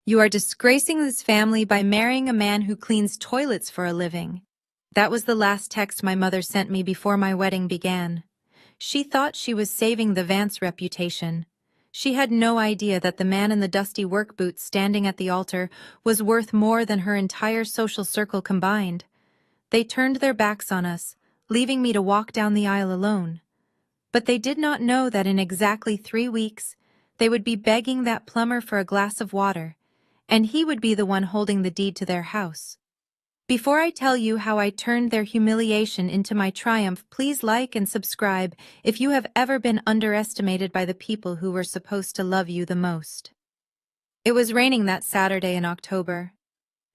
You are disgracing this family by marrying a man who cleans toilets for a living. That was the last text my mother sent me before my wedding began. She thought she was saving the Vance reputation. She had no idea that the man in the dusty work boots standing at the altar was worth more than her entire social circle combined. They turned their backs on us, leaving me to walk down the aisle alone. But they did not know that in exactly 3 weeks, they would be begging that plumber for a glass of water, and he would be the one holding the deed to their house. Before I tell you how I turned their humiliation into my triumph, please like and subscribe if you have ever been underestimated by the people who were supposed to love you the most. It was raining that Saturday in October.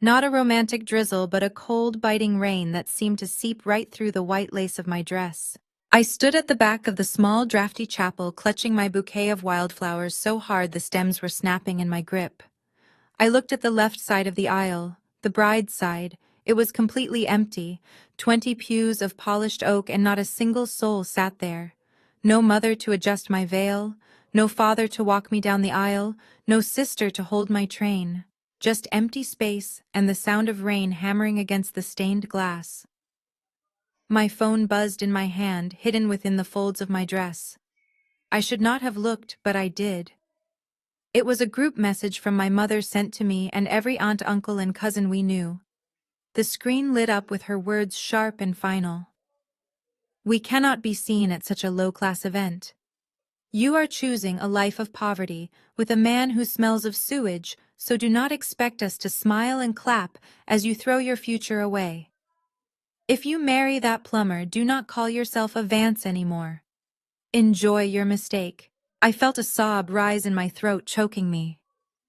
Not a romantic drizzle, but a cold, biting rain that seemed to seep right through the white lace of my dress. I stood at the back of the small, drafty chapel, clutching my bouquet of wildflowers so hard the stems were snapping in my grip. I looked at the left side of the aisle, the bride's side. It was completely empty, 20 pews of polished oak, and not a single soul sat there. No mother to adjust my veil, no father to walk me down the aisle, no sister to hold my train. Just empty space and the sound of rain hammering against the stained glass. My phone buzzed in my hand, hidden within the folds of my dress. I should not have looked, but I did. It was a group message from my mother sent to me and every aunt, uncle, and cousin we knew. The screen lit up with her words sharp and final. We cannot be seen at such a low-class event. You are choosing a life of poverty with a man who smells of sewage, so do not expect us to smile and clap as you throw your future away. If you marry that plumber, do not call yourself a Vance anymore. Enjoy your mistake. I felt a sob rise in my throat, choking me.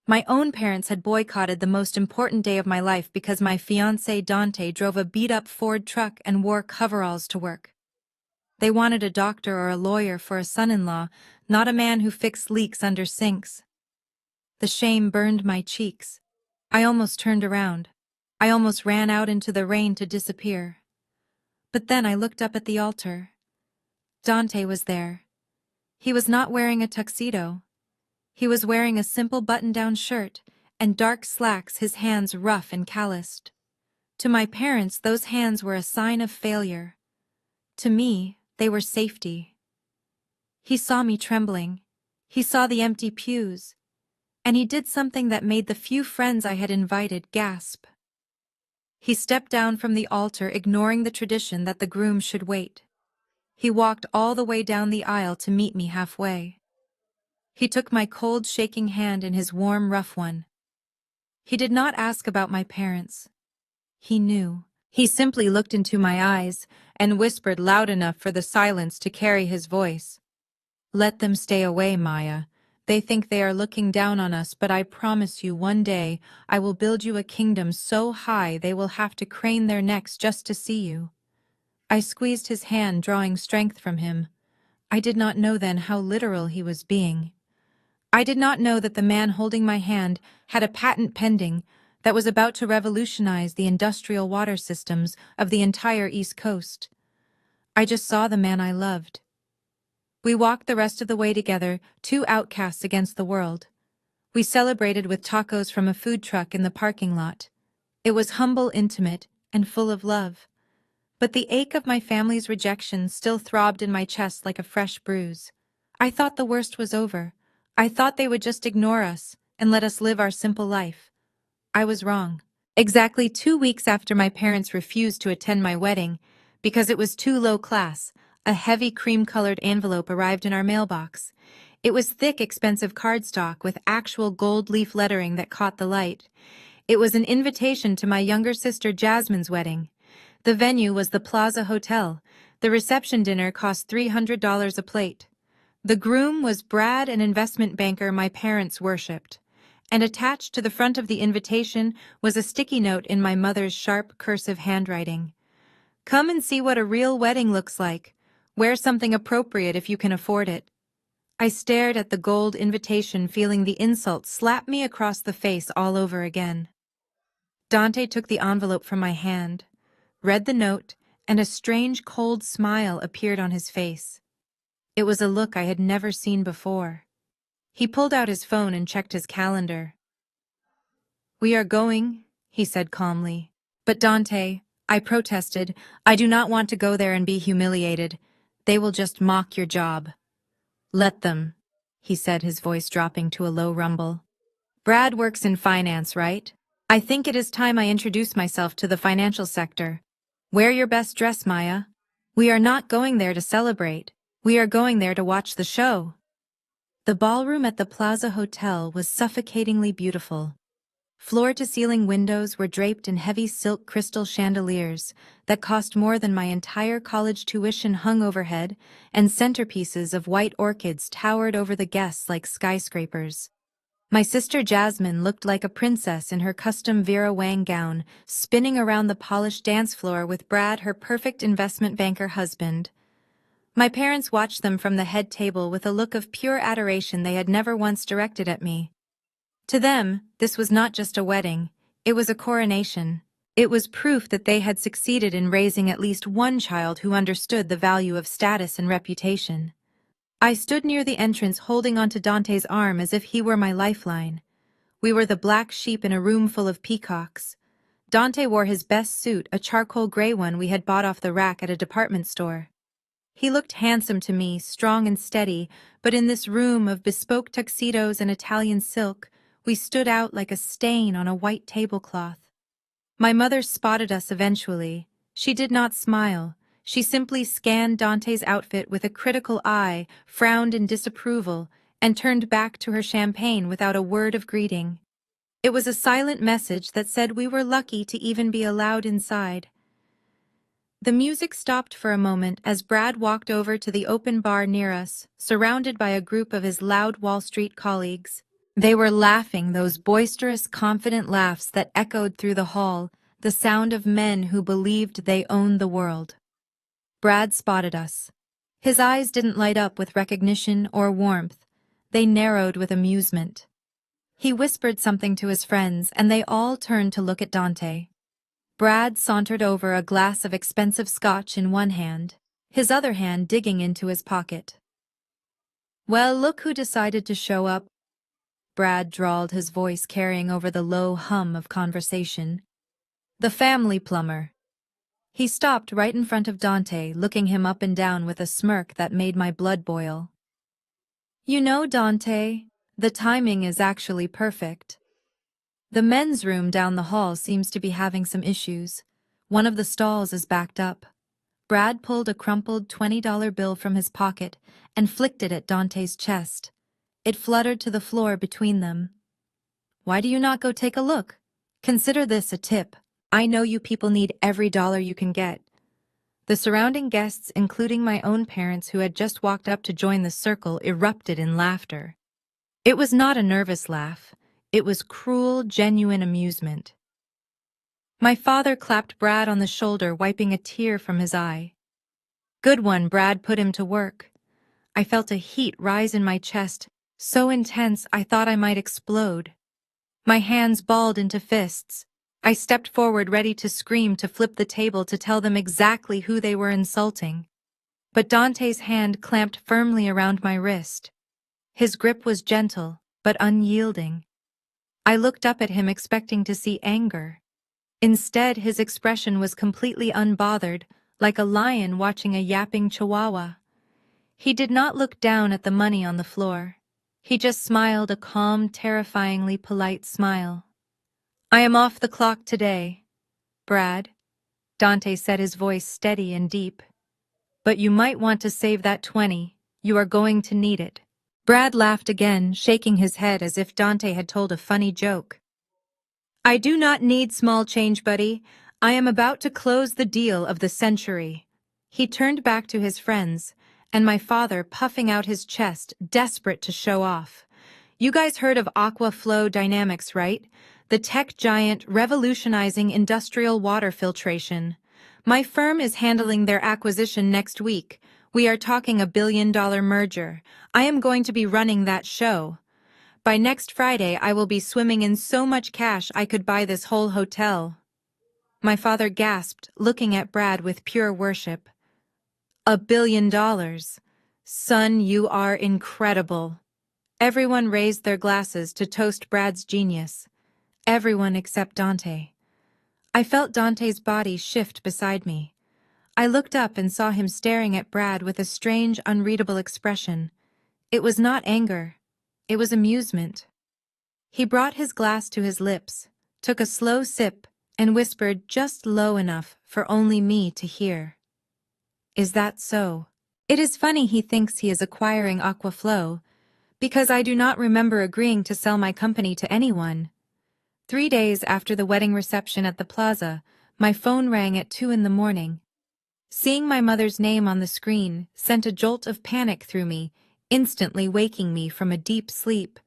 My own parents had boycotted the most important day of my life because my fiancé Dante drove a beat-up Ford truck and wore coveralls to work. They wanted a doctor or a lawyer for a son-in-law, not a man who fixed leaks under sinks. The shame burned my cheeks. I almost turned around. I almost ran out into the rain to disappear. But then I looked up at the altar. Dante was there. He was not wearing a tuxedo. He was wearing a simple button-down shirt and dark slacks, his hands rough and calloused. To my parents, those hands were a sign of failure. To me, they were safety. He saw me trembling. He saw the empty pews. And he did something that made the few friends I had invited gasp. He stepped down from the altar, ignoring the tradition that the groom should wait. He walked all the way down the aisle to meet me halfway. He took my cold, shaking hand in his warm, rough one. He did not ask about my parents. He knew. He simply looked into my eyes and whispered loud enough for the silence to carry his voice. Let them stay away, Maya. They think they are looking down on us, but I promise you one day I will build you a kingdom so high they will have to crane their necks just to see you. I squeezed his hand, drawing strength from him. I did not know then how literal he was being. I did not know that the man holding my hand had a patent pending that was about to revolutionize the industrial water systems of the entire East Coast. I just saw the man I loved. We walked the rest of the way together, two outcasts against the world. We celebrated with tacos from a food truck in the parking lot. It was humble, intimate, and full of love. But the ache of my family's rejection still throbbed in my chest like a fresh bruise. I thought the worst was over. I thought they would just ignore us and let us live our simple life. I was wrong. Exactly 2 weeks after my parents refused to attend my wedding because it was too low class, a heavy cream-colored envelope arrived in our mailbox. It was thick, expensive cardstock with actual gold leaf lettering that caught the light. It was an invitation to my younger sister Jasmine's wedding. The venue was the Plaza Hotel. The reception dinner cost $300 a plate. The groom was Brad, an investment banker my parents worshipped. And attached to the front of the invitation was a sticky note in my mother's sharp, cursive handwriting. Come and see what a real wedding looks like. Wear something appropriate if you can afford it. I stared at the gold invitation, feeling the insult slap me across the face all over again. Dante took the envelope from my hand, read the note, and a strange, cold smile appeared on his face. It was a look I had never seen before. He pulled out his phone and checked his calendar. "We are going," he said calmly. "But Dante," I protested, "I do not want to go there and be humiliated. They will just mock your job." "Let them," he said, his voice dropping to a low rumble. "Brad works in finance, right? I think it is time I introduce myself to the financial sector. Wear your best dress, Maya. We are not going there to celebrate. We are going there to watch the show." The ballroom at the Plaza Hotel was suffocatingly beautiful. Floor-to-ceiling windows were draped in heavy silk crystal chandeliers that cost more than my entire college tuition hung overhead, and centerpieces of white orchids towered over the guests like skyscrapers. My sister Jasmine looked like a princess in her custom Vera Wang gown, spinning around the polished dance floor with Brad, her perfect investment banker husband. My parents watched them from the head table with a look of pure adoration they had never once directed at me. To them, this was not just a wedding, it was a coronation. It was proof that they had succeeded in raising at least one child who understood the value of status and reputation. I stood near the entrance holding onto Dante's arm as if he were my lifeline. We were the black sheep in a room full of peacocks. Dante wore his best suit, a charcoal gray one we had bought off the rack at a department store. He looked handsome to me, strong and steady, but in this room of bespoke tuxedos and Italian silk, we stood out like a stain on a white tablecloth. My mother spotted us eventually. She did not smile. She simply scanned Dante's outfit with a critical eye, frowned in disapproval, and turned back to her champagne without a word of greeting. It was a silent message that said we were lucky to even be allowed inside. The music stopped for a moment as Brad walked over to the open bar near us, surrounded by a group of his loud Wall Street colleagues. They were laughing, those boisterous, confident laughs that echoed through the hall, the sound of men who believed they owned the world. Brad spotted us. His eyes didn't light up with recognition or warmth. They narrowed with amusement. He whispered something to his friends, and they all turned to look at Dante. Brad sauntered over, a glass of expensive scotch in one hand, his other hand digging into his pocket. "Well, look who decided to show up," Brad drawled, his voice carrying over the low hum of conversation. "The family plumber." He stopped right in front of Dante, looking him up and down with a smirk that made my blood boil. "You know, Dante, the timing is actually perfect. The men's room down the hall seems to be having some issues. One of the stalls is backed up." Brad pulled a crumpled $20 bill from his pocket and flicked it at Dante's chest. It fluttered to the floor between them. "Why do you not go take a look? Consider this a tip. I know you people need every dollar you can get." The surrounding guests, including my own parents who had just walked up to join the circle, erupted in laughter. It was not a nervous laugh. It was cruel, genuine amusement. My father clapped Brad on the shoulder, wiping a tear from his eye. "Good one, Brad, put him to work." I felt a heat rise in my chest, so intense I thought I might explode. My hands balled into fists. I stepped forward, ready to scream, to flip the table, to tell them exactly who they were insulting. But Dante's hand clamped firmly around my wrist. His grip was gentle, but unyielding. I looked up at him expecting to see anger. Instead, his expression was completely unbothered, like a lion watching a yapping chihuahua. He did not look down at the money on the floor. He just smiled, a calm, terrifyingly polite smile. "I am off the clock today, Brad," Dante said, his voice steady and deep. "But you might want to save that 20. You are going to need it." Brad laughed again, shaking his head as if Dante had told a funny joke. "I do not need small change, buddy. I am about to close the deal of the century." He turned back to his friends, and my father puffing out his chest, desperate to show off. "You guys heard of Aqua Flow Dynamics, right? The tech giant revolutionizing industrial water filtration. My firm is handling their acquisition next week. We are talking a billion-dollar merger. I am going to be running that show. By next Friday, I will be swimming in so much cash I could buy this whole hotel." My father gasped, looking at Brad with pure worship. "$1 billion. Son, you are incredible." Everyone raised their glasses to toast Brad's genius. Everyone except Dante. I felt Dante's body shift beside me. I looked up and saw him staring at Brad with a strange, unreadable expression. It was not anger. It was amusement. He brought his glass to his lips, took a slow sip, and whispered just low enough for only me to hear. Is that so? It is funny he thinks he is acquiring Aquaflow, because I do not remember agreeing to sell my company to anyone. 3 days after the wedding reception at the plaza, my phone rang at 2 in the morning. Seeing my mother's name on the screen sent a jolt of panic through me, instantly waking me from a deep sleep.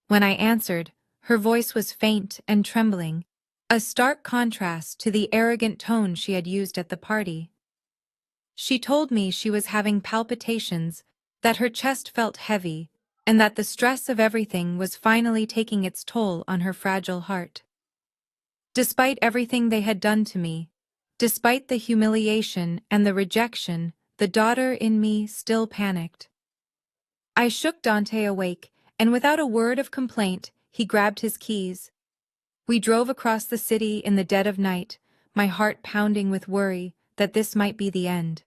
When I answered, her voice was faint and trembling, a stark contrast to the arrogant tone she had used at the party. She told me she was having palpitations, that her chest felt heavy, and that the stress of everything was finally taking its toll on her fragile heart. Despite everything they had done to me, despite the humiliation and the rejection, the daughter in me still panicked. I shook Dante awake, and without a word of complaint, he grabbed his keys. We drove across the city in the dead of night, my heart pounding with worry that this might be the end.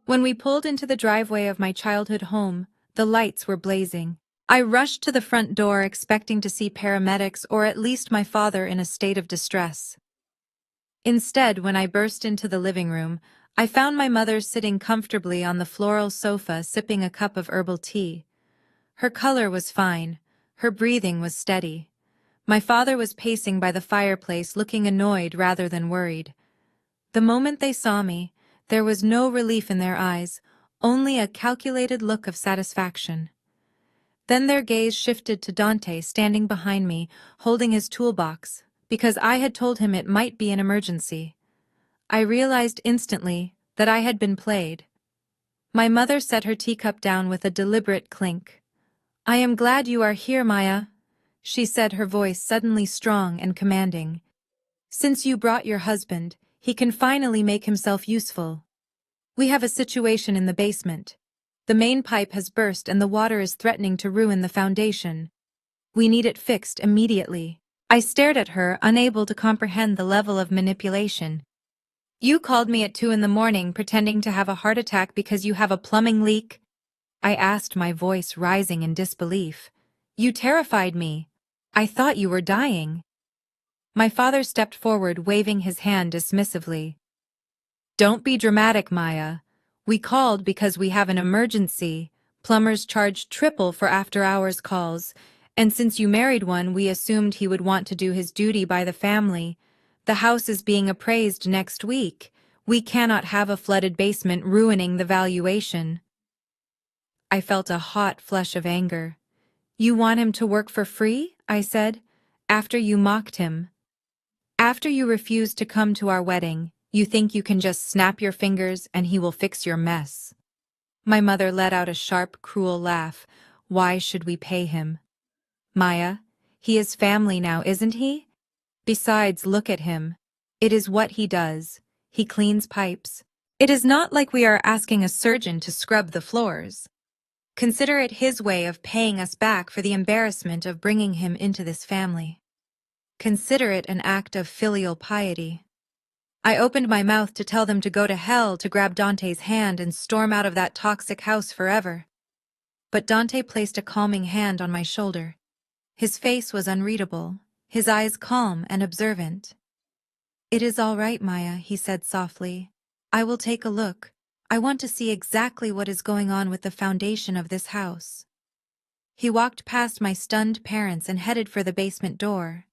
When we pulled into the driveway of my childhood home, the lights were blazing. I rushed to the front door expecting to see paramedics or at least my father in a state of distress. Instead, when I burst into the living room, I found my mother sitting comfortably on the floral sofa sipping a cup of herbal tea. Her color was fine, her breathing was steady. My father was pacing by the fireplace looking annoyed rather than worried. The moment they saw me, there was no relief in their eyes, only a calculated look of satisfaction. Then their gaze shifted to Dante standing behind me, holding his toolbox, because I had told him it might be an emergency. I realized instantly that I had been played. My mother set her teacup down with a deliberate clink. "I am glad you are here, Maya," she said, her voice suddenly strong and commanding. "Since you brought your husband, he can finally make himself useful. We have a situation in the basement. The main pipe has burst and the water is threatening to ruin the foundation. We need it fixed immediately." I stared at her, unable to comprehend the level of manipulation. "You called me at 2 in the morning pretending to have a heart attack because you have a plumbing leak?" I asked, my voice rising in disbelief. "You terrified me. I thought you were dying." My father stepped forward, waving his hand dismissively. "Don't be dramatic, Maya. We called because we have an emergency. Plumbers charge triple for after-hours calls, and since you married one, we assumed he would want to do his duty by the family. The house is being appraised next week. We cannot have a flooded basement ruining the valuation." I felt a hot flush of anger. "You want him to work for free?" I said. "After you mocked him. After you refused to come to our wedding, you think you can just snap your fingers and he will fix your mess." My mother let out a sharp, cruel laugh. "Why should we pay him? Maya, he is family now, isn't he? Besides, look at him. It is what he does. He cleans pipes. It is not like we are asking a surgeon to scrub the floors. Consider it his way of paying us back for the embarrassment of bringing him into this family. Consider it an act of filial piety." I opened my mouth to tell them to go to hell, to grab Dante's hand and storm out of that toxic house forever. But Dante placed a calming hand on my shoulder. His face was unreadable, his eyes calm and observant. "It is all right, Maya," he said softly. "I will take a look. I want to see exactly what is going on with the foundation of this house." He walked past my stunned parents and headed for the basement door.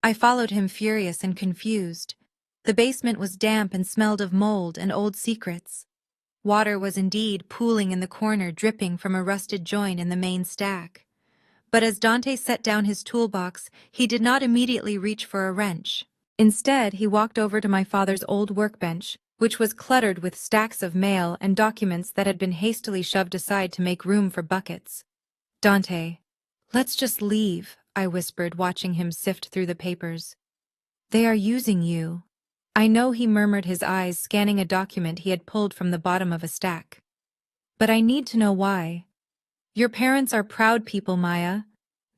I followed him, furious and confused. The basement was damp and smelled of mold and old secrets. Water was indeed pooling in the corner, dripping from a rusted joint in the main stack. But as Dante set down his toolbox, he did not immediately reach for a wrench. Instead, he walked over to my father's old workbench, which was cluttered with stacks of mail and documents that had been hastily shoved aside to make room for buckets. "Dante, let's just leave," I whispered, watching him sift through the papers. "They are using you." "I know," he murmured, his eyes scanning a document he had pulled from the bottom of a stack. "But I need to know why. Your parents are proud people, Maya.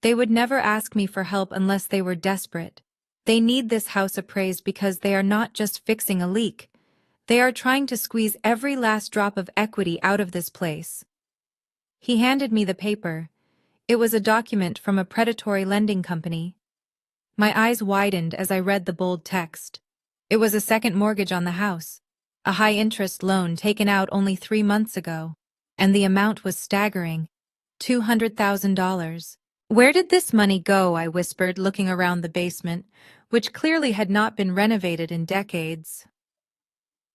They would never ask me for help unless they were desperate. They need this house appraised because they are not just fixing a leak. They are trying to squeeze every last drop of equity out of this place. He handed me the paper. It was a document from a predatory lending company. My eyes widened as I read the bold text. It was a second mortgage on the house, a high-interest loan taken out only 3 months ago, and the amount was staggering, $200,000. Where did this money go? I whispered, looking around the basement, which clearly had not been renovated in decades.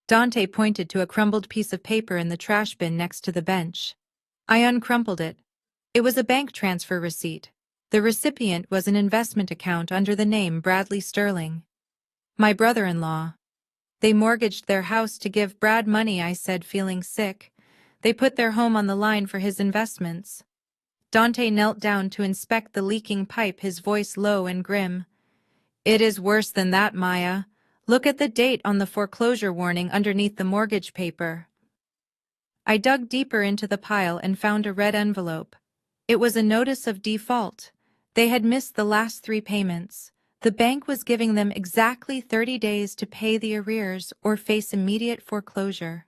Dante pointed to a crumbled piece of paper in the trash bin next to the bench. I uncrumpled it. It was a bank transfer receipt. The recipient was an investment account under the name Bradley Sterling. My brother-in-law. They mortgaged their house to give Brad money, I said, feeling sick. They put their home on the line for his investments. Dante knelt down to inspect the leaking pipe, his voice low and grim. It is worse than that, Maya. Look at the date on the foreclosure warning underneath the mortgage paper. I dug deeper into the pile and found a red envelope. It was a notice of default. They had missed the last 3 payments. The bank was giving them exactly 30 days to pay the arrears or face immediate foreclosure.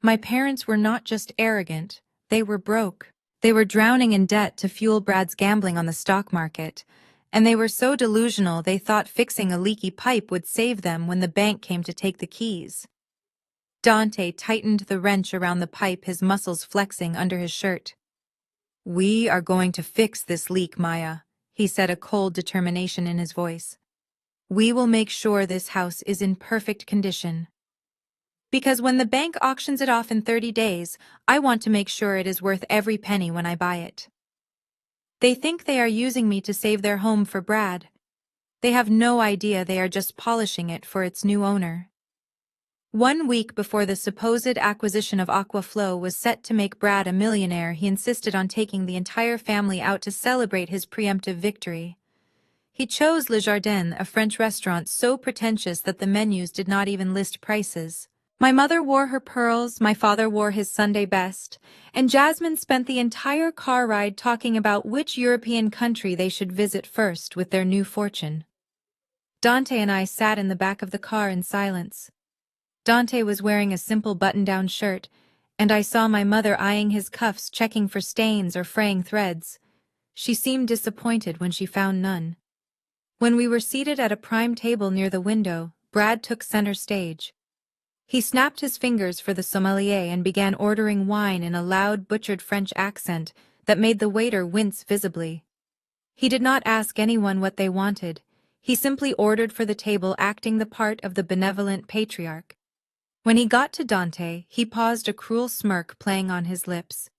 My parents were not just arrogant, they were broke. They were drowning in debt to fuel Brad's gambling on the stock market, and they were so delusional they thought fixing a leaky pipe would save them when the bank came to take the keys. Dante tightened the wrench around the pipe, his muscles flexing under his shirt. We are going to fix this leak, Maya, he said, a cold determination in his voice. We will make sure this house is in perfect condition. Because when the bank auctions it off in 30 days, I want to make sure it is worth every penny when I buy it. They think they are using me to save their home for Brad. They have no idea they are just polishing it for its new owner. 1 week before the supposed acquisition of Aquaflow was set to make Brad a millionaire, he insisted on taking the entire family out to celebrate his preemptive victory. He chose Le Jardin, a French restaurant so pretentious that the menus did not even list prices. My mother wore her pearls, my father wore his Sunday best, and Jasmine spent the entire car ride talking about which European country they should visit first with their new fortune. Dante and I sat in the back of the car in silence. Dante was wearing a simple button-down shirt, and I saw my mother eyeing his cuffs, checking for stains or fraying threads. She seemed disappointed when she found none. When we were seated at a prime table near the window, Brad took center stage. He snapped his fingers for the sommelier and began ordering wine in a loud, butchered French accent that made the waiter wince visibly. He did not ask anyone what they wanted. He simply ordered for the table, acting the part of the benevolent patriarch. When he got to Dante, he paused, a cruel smirk playing on his lips.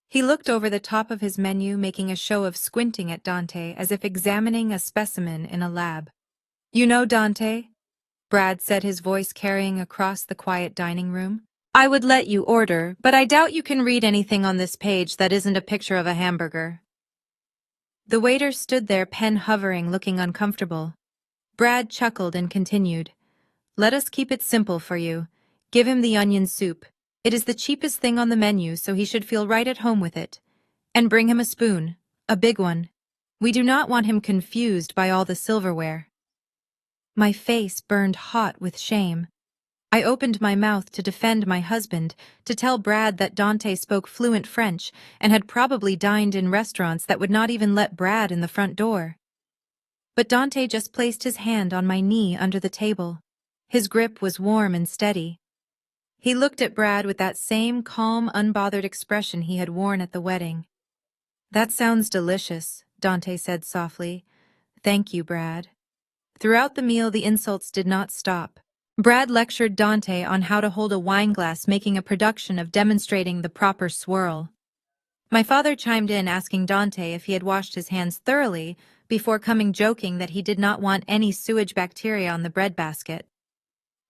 He looked over the top of his menu, making a show of squinting at Dante as if examining a specimen in a lab. You know, Dante, Brad said, his voice carrying across the quiet dining room, I would let you order, but I doubt you can read anything on this page that isn't a picture of a hamburger. The waiter stood there, pen hovering, looking uncomfortable. Brad chuckled and continued, Let us keep it simple for you. Give him the onion soup. It is the cheapest thing on the menu, so he should feel right at home with it. And bring him a spoon, a big one. We do not want him confused by all the silverware. My face burned hot with shame. I opened my mouth to defend my husband, to tell Brad that Dante spoke fluent French and had probably dined in restaurants that would not even let Brad in the front door. But Dante just placed his hand on my knee under the table. His grip was warm and steady. He looked at Brad with that same calm, unbothered expression he had worn at the wedding. That sounds delicious, Dante said softly. Thank you, Brad. Throughout the meal, the insults did not stop. Brad lectured Dante on how to hold a wineglass, making a production of demonstrating the proper swirl. My father chimed in, asking Dante if he had washed his hands thoroughly before coming, joking that he did not want any sewage bacteria on the breadbasket.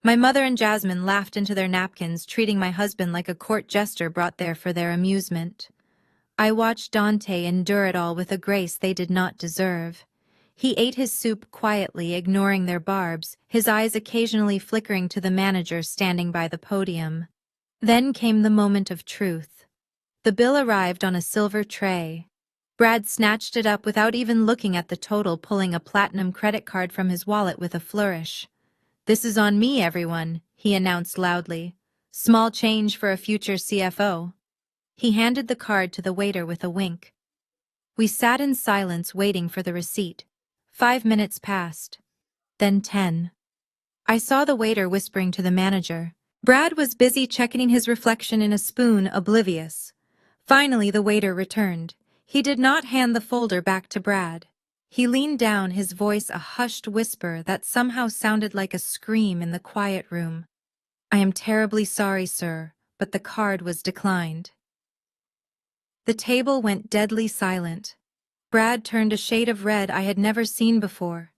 My mother and Jasmine laughed into their napkins, treating my husband like a court jester brought there for their amusement. I watched Dante endure it all with a grace they did not deserve. He ate his soup quietly, ignoring their barbs, his eyes occasionally flickering to the manager standing by the podium. Then came the moment of truth. The bill arrived on a silver tray. Brad snatched it up without even looking at the total, pulling a platinum credit card from his wallet with a flourish. "This is on me, everyone," he announced loudly. "Small change for a future CFO." He handed the card to the waiter with a wink. We sat in silence waiting for the receipt. 5 minutes passed. Then 10. I saw the waiter whispering to the manager. Brad was busy checking his reflection in a spoon, oblivious. Finally, the waiter returned. He did not hand the folder back to Brad. He leaned down, his voice a hushed whisper that somehow sounded like a scream in the quiet room. "I am terribly sorry, sir, but the card was declined." The table went deadly silent. Brad turned a shade of red I had never seen before.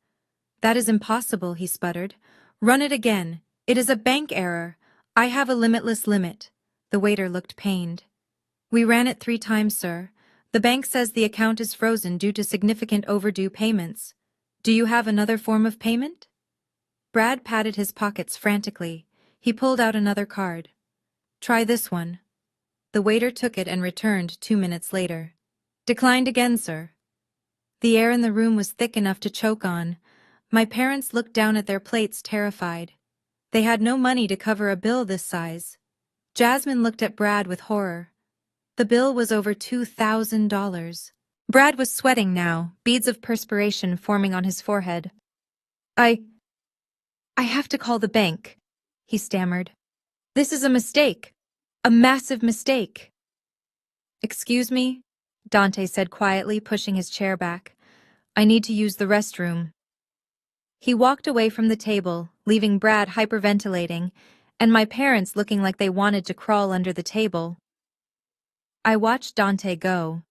"That is impossible," he sputtered. "Run it again. It is a bank error. I have a limitless limit." The waiter looked pained. "We ran it 3 times, sir. The bank says the account is frozen due to significant overdue payments. Do you have another form of payment?" Brad patted his pockets frantically. He pulled out another card. "Try this one." The waiter took it and returned 2 minutes later. "Declined again, sir." The air in the room was thick enough to choke on. My parents looked down at their plates, terrified. They had no money to cover a bill this size. Jasmine looked at Brad with horror. The bill was over $2,000. Brad was sweating now, beads of perspiration forming on his forehead. I have to call the bank," he stammered. "This is a mistake. A massive mistake." "Excuse me," Dante said quietly, pushing his chair back. "I need to use the restroom." He walked away from the table, leaving Brad hyperventilating, and my parents looking like they wanted to crawl under the table. I watched Dante go.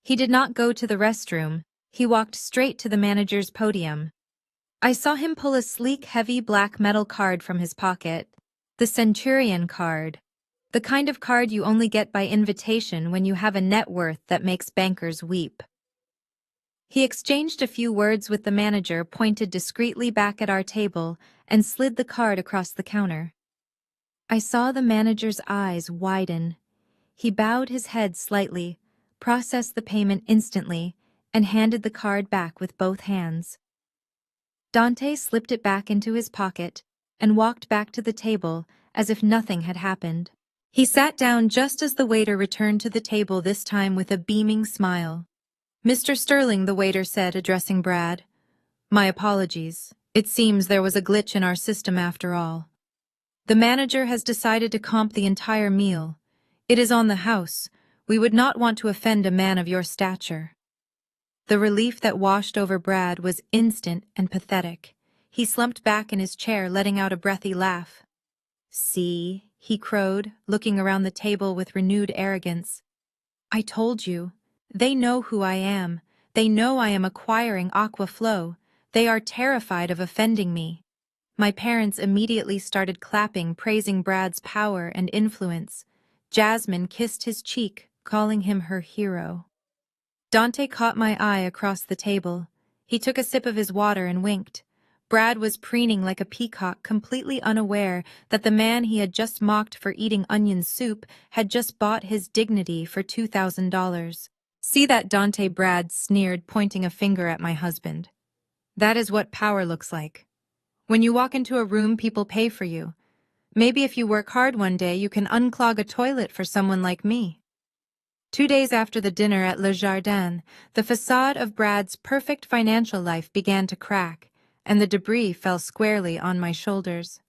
He did not go to the restroom. He walked straight to the manager's podium. I saw him pull a sleek, heavy black metal card from his pocket. The Centurion card. The kind of card you only get by invitation when you have a net worth that makes bankers weep. He exchanged a few words with the manager, pointed discreetly back at our table, and slid the card across the counter. I saw the manager's eyes widen. He bowed his head slightly, processed the payment instantly, and handed the card back with both hands. Dante slipped it back into his pocket and walked back to the table as if nothing had happened. He sat down just as the waiter returned to the table, this time with a beaming smile. "Mr. Sterling," the waiter said, addressing Brad. "My apologies. It seems there was a glitch in our system after all. The manager has decided to comp the entire meal. It is on the house. We would not want to offend a man of your stature." The relief that washed over Brad was instant and pathetic. He slumped back in his chair, letting out a breathy laugh. "See," he crowed, looking around the table with renewed arrogance. "I told you. They know who I am. They know I am acquiring Aquaflow. They are terrified of offending me." My parents immediately started clapping, praising Brad's power and influence. Jasmine kissed his cheek, calling him her hero. Dante caught my eye across the table. He took a sip of his water and winked. Brad was preening like a peacock, completely unaware that the man he had just mocked for eating onion soup had just bought his dignity for $2,000. "See that, Dante?" Brad sneered, pointing a finger at my husband. "That is what power looks like. When you walk into a room, people pay for you. Maybe if you work hard one day, you can unclog a toilet for someone like me." 2 days after the dinner at Le Jardin, the facade of Brad's perfect financial life began to crack, and the debris fell squarely on my shoulders.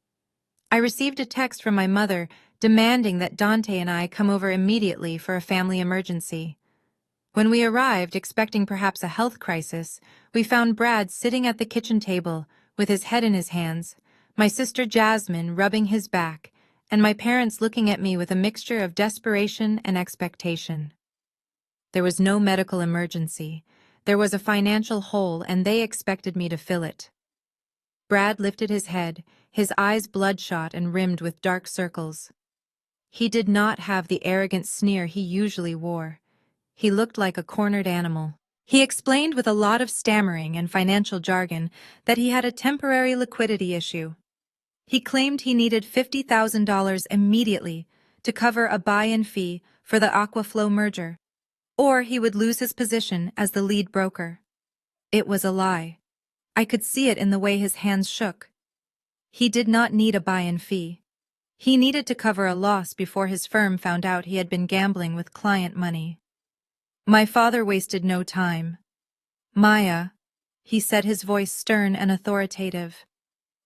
I received a text from my mother demanding that Dante and I come over immediately for a family emergency. When we arrived, expecting perhaps a health crisis, we found Brad sitting at the kitchen table with his head in his hands, my sister Jasmine rubbing his back, and my parents looking at me with a mixture of desperation and expectation. There was no medical emergency. There was a financial hole, and they expected me to fill it. Brad lifted his head, his eyes bloodshot and rimmed with dark circles. He did not have the arrogant sneer he usually wore. He looked like a cornered animal. He explained with a lot of stammering and financial jargon that he had a temporary liquidity issue. He claimed he needed $50,000 immediately to cover a buy-in fee for the Aquaflow merger. or he would lose his position as the lead broker. It was a lie. I could see it in the way his hands shook. He did not need a buy-in fee. He needed to cover a loss before his firm found out he had been gambling with client money. My father wasted no time. "Maya," he said, his voice stern and authoritative.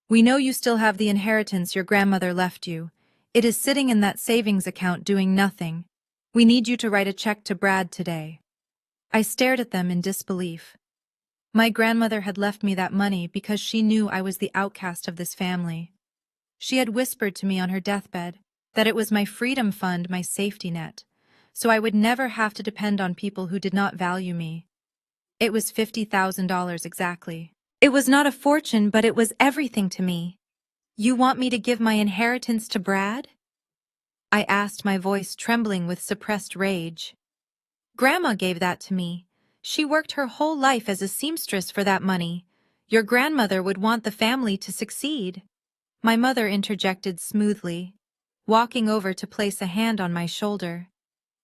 "We know you still have the inheritance your grandmother left you. It is sitting in that savings account doing nothing. We need you to write a check to Brad today." I stared at them in disbelief. My grandmother had left me that money because she knew I was the outcast of this family. She had whispered to me on her deathbed that it was my freedom fund, my safety net, so I would never have to depend on people who did not value me. It was $50,000 exactly. It was not a fortune, but it was everything to me. "You want me to give my inheritance to Brad?" I asked, my voice trembling with suppressed rage. "Grandma gave that to me. She worked her whole life as a seamstress for that money. Your grandmother would want the family to succeed." My mother interjected smoothly, walking over to place a hand on my shoulder.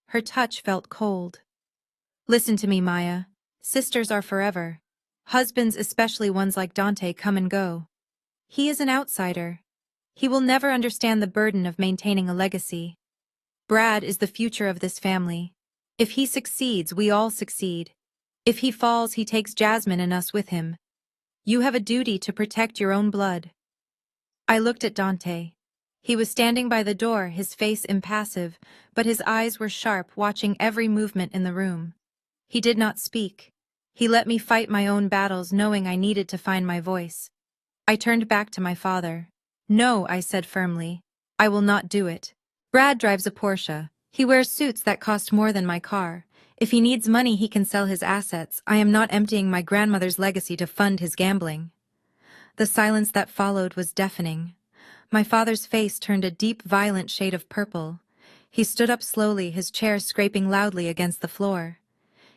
Her touch felt cold. "Listen to me, Maya. Sisters are forever. Husbands, especially ones like Dante, come and go. He is an outsider. He will never understand the burden of maintaining a legacy. Brad is the future of this family. If he succeeds, we all succeed. If he falls, he takes Jasmine and us with him. You have a duty to protect your own blood." I looked at Dante. He was standing by the door, his face impassive, but his eyes were sharp, watching every movement in the room. He did not speak. He let me fight my own battles, knowing I needed to find my voice. I turned back to my father. "No," I said firmly. "I will not do it. Brad drives a Porsche. He wears suits that cost more than my car. If he needs money, he can sell his assets. I am not emptying my grandmother's legacy to fund his gambling." The silence that followed was deafening. My father's face turned a deep, violent shade of purple. He stood up slowly, his chair scraping loudly against the floor.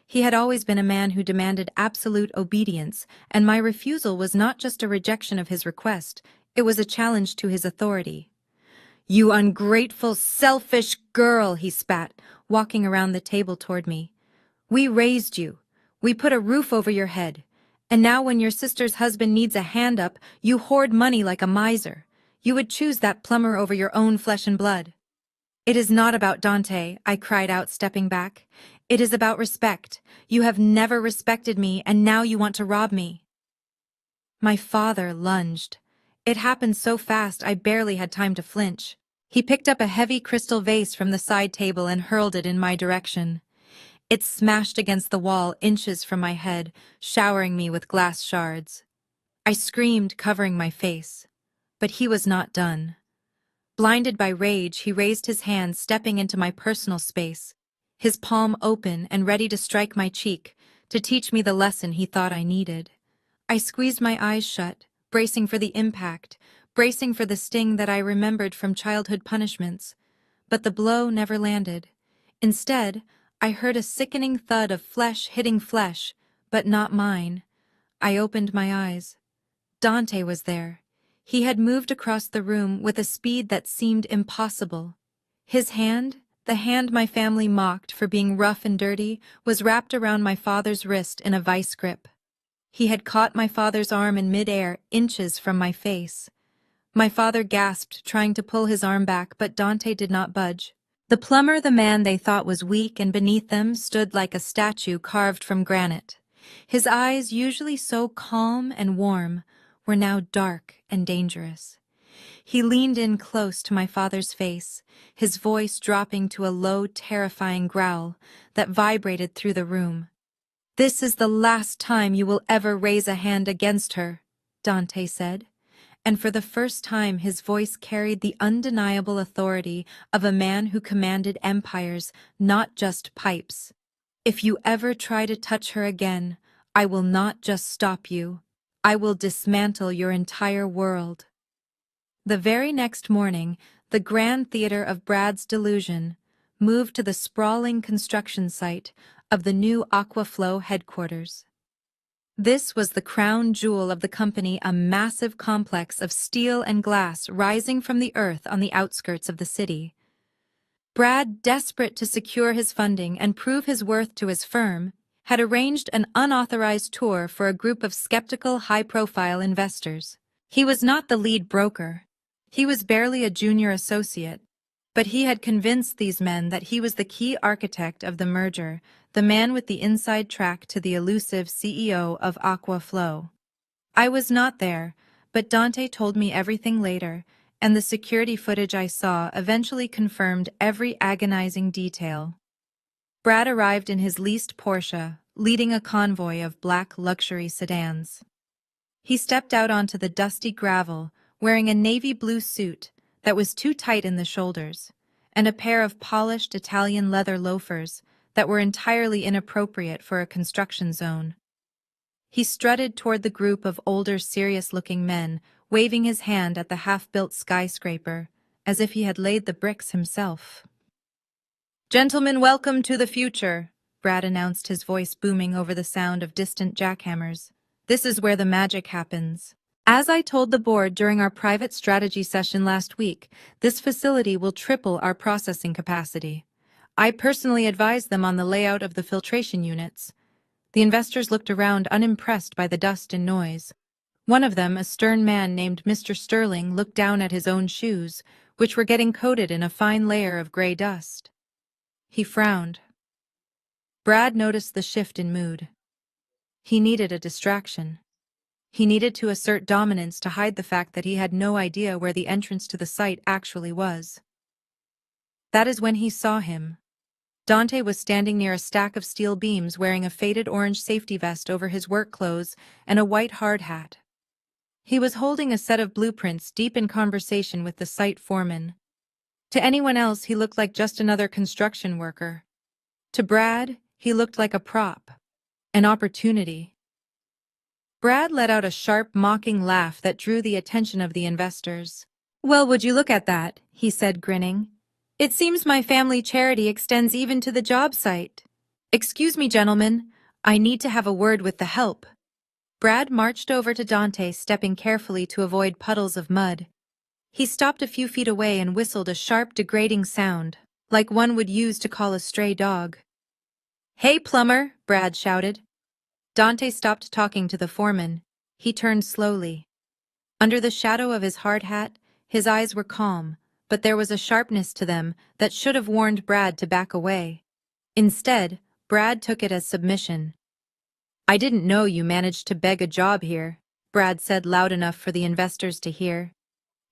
He had always been a man who demanded absolute obedience, and my refusal was not just a rejection of his request, it was a challenge to his authority. "You ungrateful, selfish girl," he spat, walking around the table toward me. "We raised you. We put a roof over your head. And now when your sister's husband needs a hand up, you hoard money like a miser. You would choose that plumber over your own flesh and blood." "It is not about Dante," I cried out, stepping back. "It is about respect. You have never respected me, and now you want to rob me." My father lunged. It happened so fast I barely had time to flinch. He picked up a heavy crystal vase from the side table and hurled it in my direction. It smashed against the wall inches from my head, showering me with glass shards. I screamed, covering my face. But he was not done. Blinded by rage, he raised his hand, stepping into my personal space, his palm open and ready to strike my cheek, to teach me the lesson he thought I needed. I squeezed my eyes shut, bracing for the impact, bracing for the sting that I remembered from childhood punishments. But the blow never landed. Instead, I heard a sickening thud of flesh hitting flesh, but not mine. I opened my eyes. Dante was there. He had moved across the room with a speed that seemed impossible. His hand, the hand my family mocked for being rough and dirty, was wrapped around my father's wrist in a vice grip. He had caught my father's arm in midair, inches from my face. My father gasped, trying to pull his arm back, but Dante did not budge. The plumber, the man they thought was weak and beneath them, stood like a statue carved from granite. His eyes, usually so calm and warm, were now dark and dangerous. He leaned in close to my father's face, his voice dropping to a low, terrifying growl that vibrated through the room. "This is the last time you will ever raise a hand against her," Dante said, and for the first time his voice carried the undeniable authority of a man who commanded empires, not just pipes. "If you ever try to touch her again, I will not just stop you. I will dismantle your entire world." The very next morning, the Grand Theater of Brad's Delusion moved to the sprawling construction site of the new Aquaflow headquarters. This was the crown jewel of the company, a massive complex of steel and glass rising from the earth on the outskirts of the city. Brad, desperate to secure his funding and prove his worth to his firm, had arranged an unauthorized tour for a group of skeptical, high-profile investors. He was not the lead broker. He was barely a junior associate. But he had convinced these men that he was the key architect of the merger, the man with the inside track to the elusive CEO of Aquaflow. I was not there, but Dante told me everything later, and the security footage I saw eventually confirmed every agonizing detail. Brad arrived in his leased Porsche, leading a convoy of black luxury sedans. He stepped out onto the dusty gravel, wearing a navy blue suit that was too tight in the shoulders, and a pair of polished Italian leather loafers that were entirely inappropriate for a construction zone. He strutted toward the group of older, serious-looking men, waving his hand at the half-built skyscraper, as if he had laid the bricks himself. "Gentlemen, welcome to the future," Brad announced, his voice booming over the sound of distant jackhammers. "This is where the magic happens. As I told the board during our private strategy session last week, this facility will triple our processing capacity. I personally advised them on the layout of the filtration units." The investors looked around, unimpressed by the dust and noise. One of them, a stern man named Mr. Sterling, looked down at his own shoes, which were getting coated in a fine layer of gray dust. He frowned. Brad noticed the shift in mood. He needed a distraction. He needed to assert dominance to hide the fact that he had no idea where the entrance to the site actually was. That is when he saw him. Dante was standing near a stack of steel beams, wearing a faded orange safety vest over his work clothes and a white hard hat. He was holding a set of blueprints, deep in conversation with the site foreman. To anyone else, he looked like just another construction worker. To Brad, he looked like a prop, an opportunity. Brad let out a sharp, mocking laugh that drew the attention of the investors. "Well, would you look at that," he said, grinning. "It seems my family charity extends even to the job site. Excuse me, gentlemen. I need to have a word with the help." Brad marched over to Dante, stepping carefully to avoid puddles of mud. He stopped a few feet away and whistled a sharp, degrading sound, like one would use to call a stray dog. "Hey, plumber," Brad shouted. Dante stopped talking to the foreman. He turned slowly. Under the shadow of his hard hat, his eyes were calm, but there was a sharpness to them that should have warned Brad to back away. Instead, Brad took it as submission. "I didn't know you managed to beg a job here," Brad said loud enough for the investors to hear.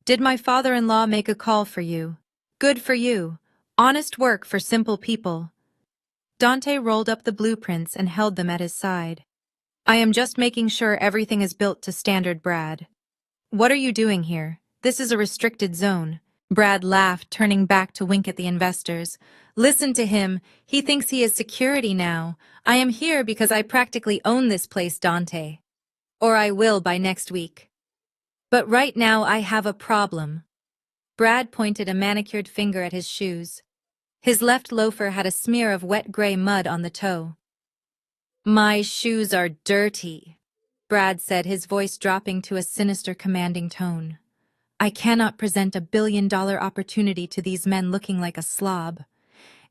"Did my father-in-law make a call for you? Good for you. Honest work for simple people." Dante rolled up the blueprints and held them at his side. "I am just making sure everything is built to standard, Brad." "What are you doing here? This is a restricted zone." Brad laughed, turning back to wink at the investors. "Listen to him. He thinks he is security now. I am here because I practically own this place, Dante. Or I will by next week. But right now I have a problem." Brad pointed a manicured finger at his shoes. His left loafer had a smear of wet gray mud on the toe. "My shoes are dirty," Brad said, his voice dropping to a sinister, commanding tone. "I cannot present a billion-dollar opportunity to these men looking like a slob.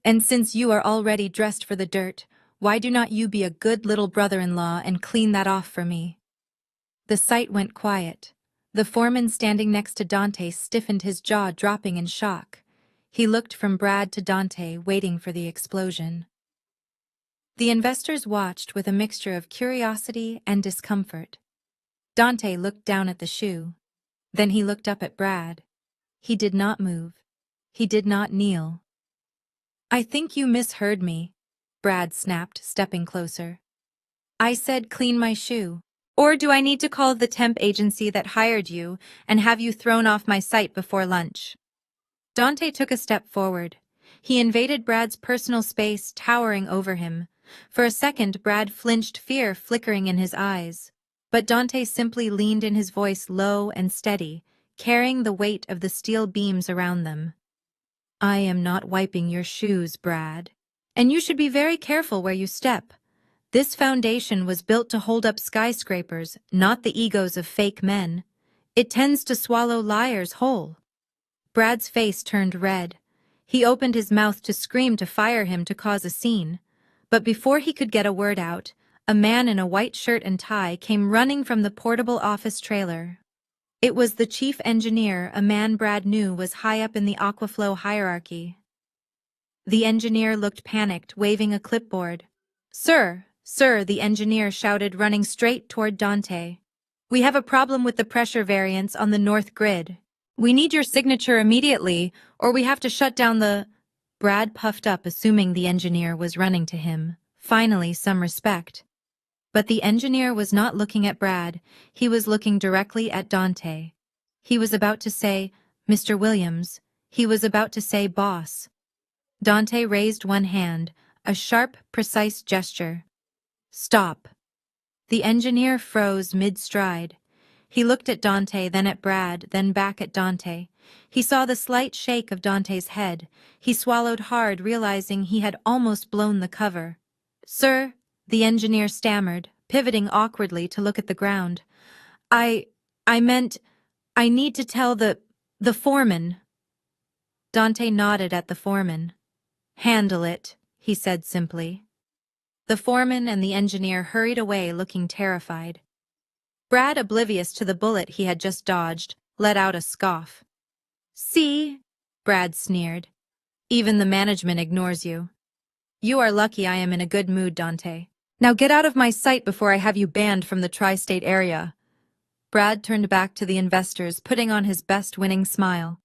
And since you are already dressed for the dirt, why do not you be a good little brother-in-law and clean that off for me?" The site went quiet. The foreman standing next to Dante stiffened, his jaw dropping in shock. He looked from Brad to Dante, waiting for the explosion. The investors watched with a mixture of curiosity and discomfort. Dante looked down at the shoe. Then he looked up at Brad. He did not move. He did not kneel. "I think you misheard me," Brad snapped, stepping closer. "I said clean my shoe. Or do I need to call the temp agency that hired you and have you thrown off my site before lunch?" Dante took a step forward. He invaded Brad's personal space, towering over him. For a second, Brad flinched, fear flickering in his eyes. But Dante simply leaned in, his voice low and steady, carrying the weight of the steel beams around them. "I am not wiping your shoes, Brad. And you should be very careful where you step. This foundation was built to hold up skyscrapers, not the egos of fake men. It tends to swallow liars whole." Brad's face turned red. He opened his mouth to scream to fire him to cause a scene. But before he could get a word out, a man in a white shirt and tie came running from the portable office trailer. It was the chief engineer, a man Brad knew was high up in the Aquaflow hierarchy. The engineer looked panicked, waving a clipboard. "Sir, sir," the engineer shouted, running straight toward Dante. "We have a problem with the pressure variance on the north grid. We need your signature immediately, or we have to shut down the—" Brad puffed up, assuming the engineer was running to him. Finally, some respect. But the engineer was not looking at Brad. He was looking directly at Dante. He was about to say, "Mr. Williams." He was about to say, "Boss." Dante raised one hand, a sharp, precise gesture. "Stop." The engineer froze mid-stride. He looked at Dante, then at Brad, then back at Dante. He saw the slight shake of Dante's head. He swallowed hard, realizing he had almost blown the cover. "Sir," the engineer stammered, pivoting awkwardly to look at the ground. I meant, I need to tell the foreman." Dante nodded at the foreman. "Handle it," he said simply. The foreman and the engineer hurried away, looking terrified. Brad, oblivious to the bullet he had just dodged, let out a scoff. "See?" Brad sneered. "Even the management ignores you. You are lucky I am in a good mood, Dante. Now get out of my sight before I have you banned from the tri-state area." Brad turned back to the investors, putting on his best winning smile.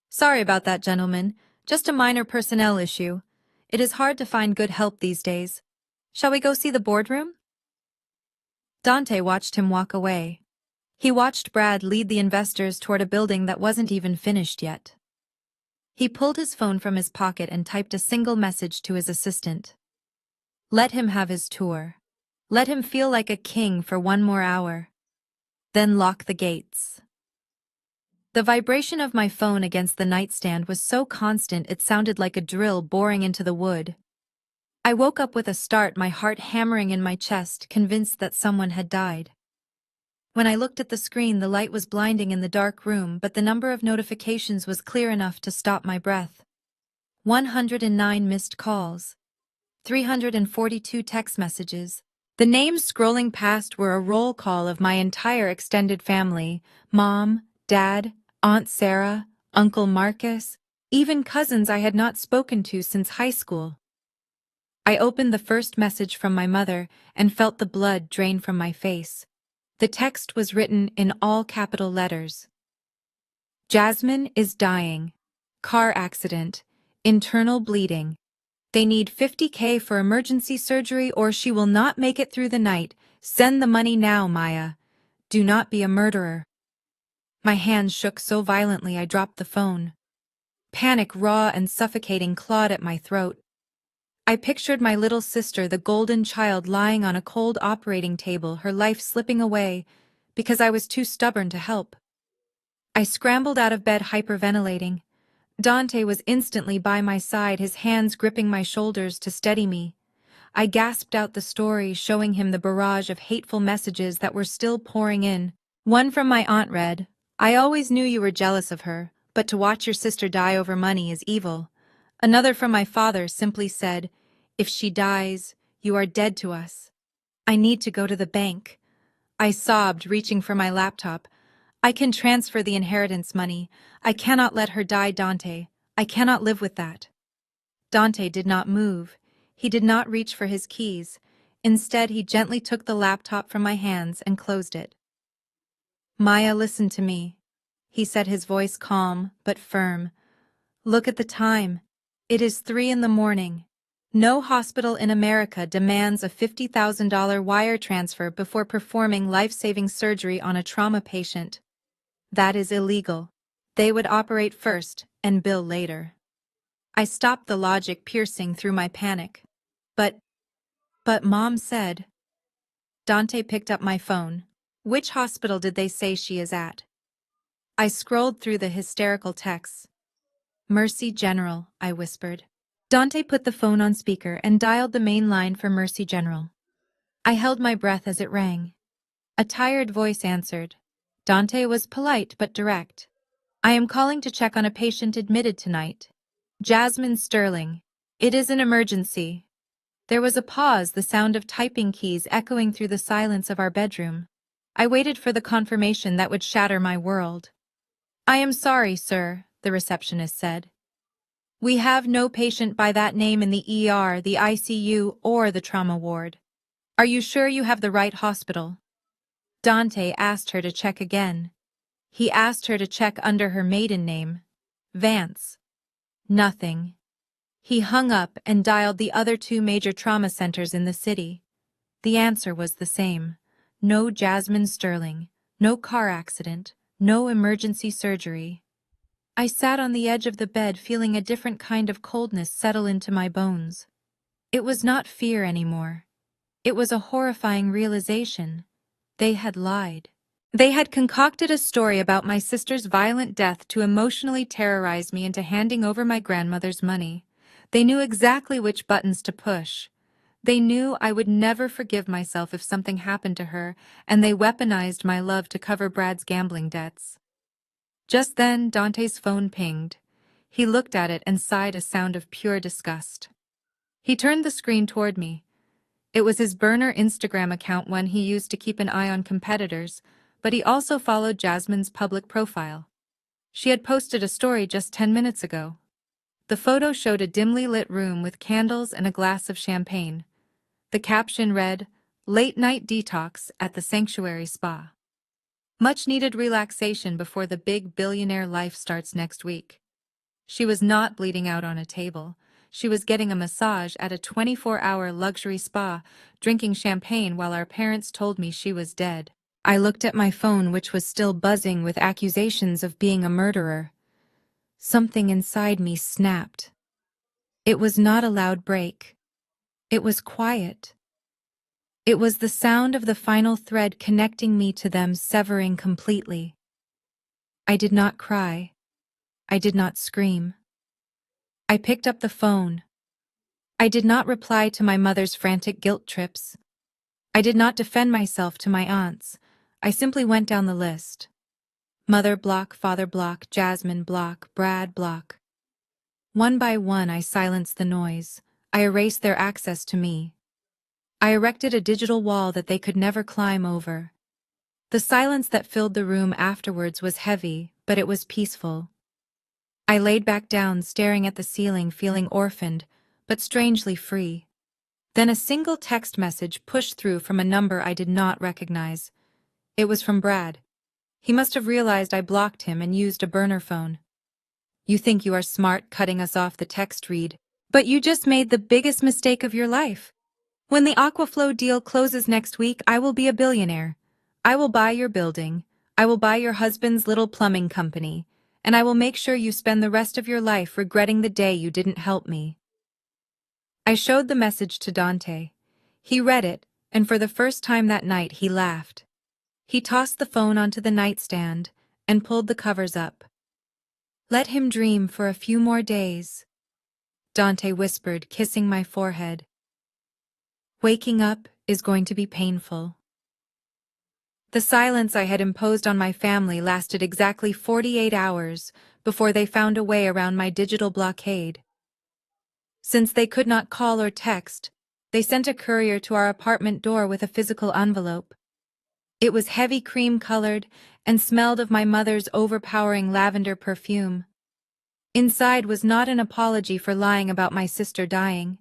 "Sorry about that, gentlemen. Just a minor personnel issue. It is hard to find good help these days. Shall we go see the boardroom?" Dante watched him walk away. He watched Brad lead the investors toward a building that wasn't even finished yet. He pulled his phone from his pocket and typed a single message to his assistant. Let him have his tour. Let him feel like a king for one more hour. Then lock the gates. The vibration of my phone against the nightstand was so constant it sounded like a drill boring into the wood. I woke up with a start, my heart hammering in my chest, convinced that someone had died. When I looked at the screen, the light was blinding in the dark room, but the number of notifications was clear enough to stop my breath. 109 missed calls. 342 text messages. The names scrolling past were a roll call of my entire extended family: Mom, Dad, Aunt Sarah, Uncle Marcus, even cousins I had not spoken to since high school. I opened the first message from my mother and felt the blood drain from my face. The text was written in all capital letters. Jasmine is dying. Car accident. Internal bleeding. They need $50K for emergency surgery or she will not make it through the night. Send the money now, Maya. Do not be a murderer. My hands shook so violently I dropped the phone. Panic, raw and suffocating, clawed at my throat. I pictured my little sister, the golden child, lying on a cold operating table, her life slipping away because I was too stubborn to help. I scrambled out of bed, hyperventilating. Dante was instantly by my side, his hands gripping my shoulders to steady me. I gasped out the story, showing him the barrage of hateful messages that were still pouring in. One from my aunt read, "I always knew you were jealous of her, but to watch your sister die over money is evil." Another from my father simply said, "If she dies, you are dead to us." I need to go to the bank. I sobbed, reaching for my laptop. I can transfer the inheritance money. I cannot let her die, Dante. I cannot live with that. Dante did not move. He did not reach for his keys. Instead, he gently took the laptop from my hands and closed it. Maya, listen to me, he said, his voice calm but firm. Look at the time. It is 3 a.m. No hospital in America demands a $50,000 wire transfer before performing life-saving surgery on a trauma patient. That is illegal. They would operate first and bill later. I stopped, the logic piercing through my panic. But Mom said. Dante picked up my phone. Which hospital did they say she is at? I scrolled through the hysterical texts. Mercy General, I whispered. Dante put the phone on speaker and dialed the main line for Mercy General. I held my breath as it rang. A tired voice answered. Dante was polite but direct. I am calling to check on a patient admitted tonight. Jasmine Sterling. It is an emergency. There was a pause, the sound of typing keys echoing through the silence of our bedroom. I waited for the confirmation that would shatter my world. I am sorry, sir, the receptionist said. We have no patient by that name in the ER, the ICU, or the trauma ward. Are you sure you have the right hospital? Dante asked her to check again. He asked her to check under her maiden name. Vance. Nothing. He hung up and dialed the other two major trauma centers in the city. The answer was the same. No Jasmine Sterling, no car accident, no emergency surgery. I sat on the edge of the bed feeling a different kind of coldness settle into my bones. It was not fear anymore. It was a horrifying realization. They had lied. They had concocted a story about my sister's violent death to emotionally terrorize me into handing over my grandmother's money. They knew exactly which buttons to push. They knew I would never forgive myself if something happened to her, and they weaponized my love to cover Brad's gambling debts. Just then, Dante's phone pinged. He looked at it and sighed a sound of pure disgust. He turned the screen toward me. It was his burner Instagram account, one he used to keep an eye on competitors, but he also followed Jasmine's public profile. She had posted a story just 10 minutes ago. The photo showed a dimly lit room with candles and a glass of champagne. The caption read, "Late night detox at the Sanctuary Spa. Much needed relaxation before the big billionaire life starts next week." She was not bleeding out on a table. She was getting a massage at a 24-hour luxury spa, drinking champagne while our parents told me she was dead. I looked at my phone, which was still buzzing with accusations of being a murderer. Something inside me snapped. It was not a loud break. It was quiet. It was the sound of the final thread connecting me to them severing completely. I did not cry. I did not scream. I picked up the phone. I did not reply to my mother's frantic guilt trips. I did not defend myself to my aunts. I simply went down the list. Mother block, father block, Jasmine block, Brad block. One by one, I silenced the noise. I erased their access to me. I erected a digital wall that they could never climb over. The silence that filled the room afterwards was heavy, but it was peaceful. I laid back down, staring at the ceiling, feeling orphaned, but strangely free. Then a single text message pushed through from a number I did not recognize. It was from Brad. He must have realized I blocked him and used a burner phone. "You think you are smart cutting us off," the text read, "but you just made the biggest mistake of your life. When the Aquaflow deal closes next week, I will be a billionaire. I will buy your building. I will buy your husband's little plumbing company. And I will make sure you spend the rest of your life regretting the day you didn't help me." I showed the message to Dante. He read it, and for the first time that night he laughed. He tossed the phone onto the nightstand and pulled the covers up. "Let him dream for a few more days," Dante whispered, kissing my forehead. "Waking up is going to be painful." The silence I had imposed on my family lasted exactly 48 hours before they found a way around my digital blockade. Since they could not call or text, they sent a courier to our apartment door with a physical envelope. It was heavy cream-colored and smelled of my mother's overpowering lavender perfume. Inside was not an apology for lying about my sister dying.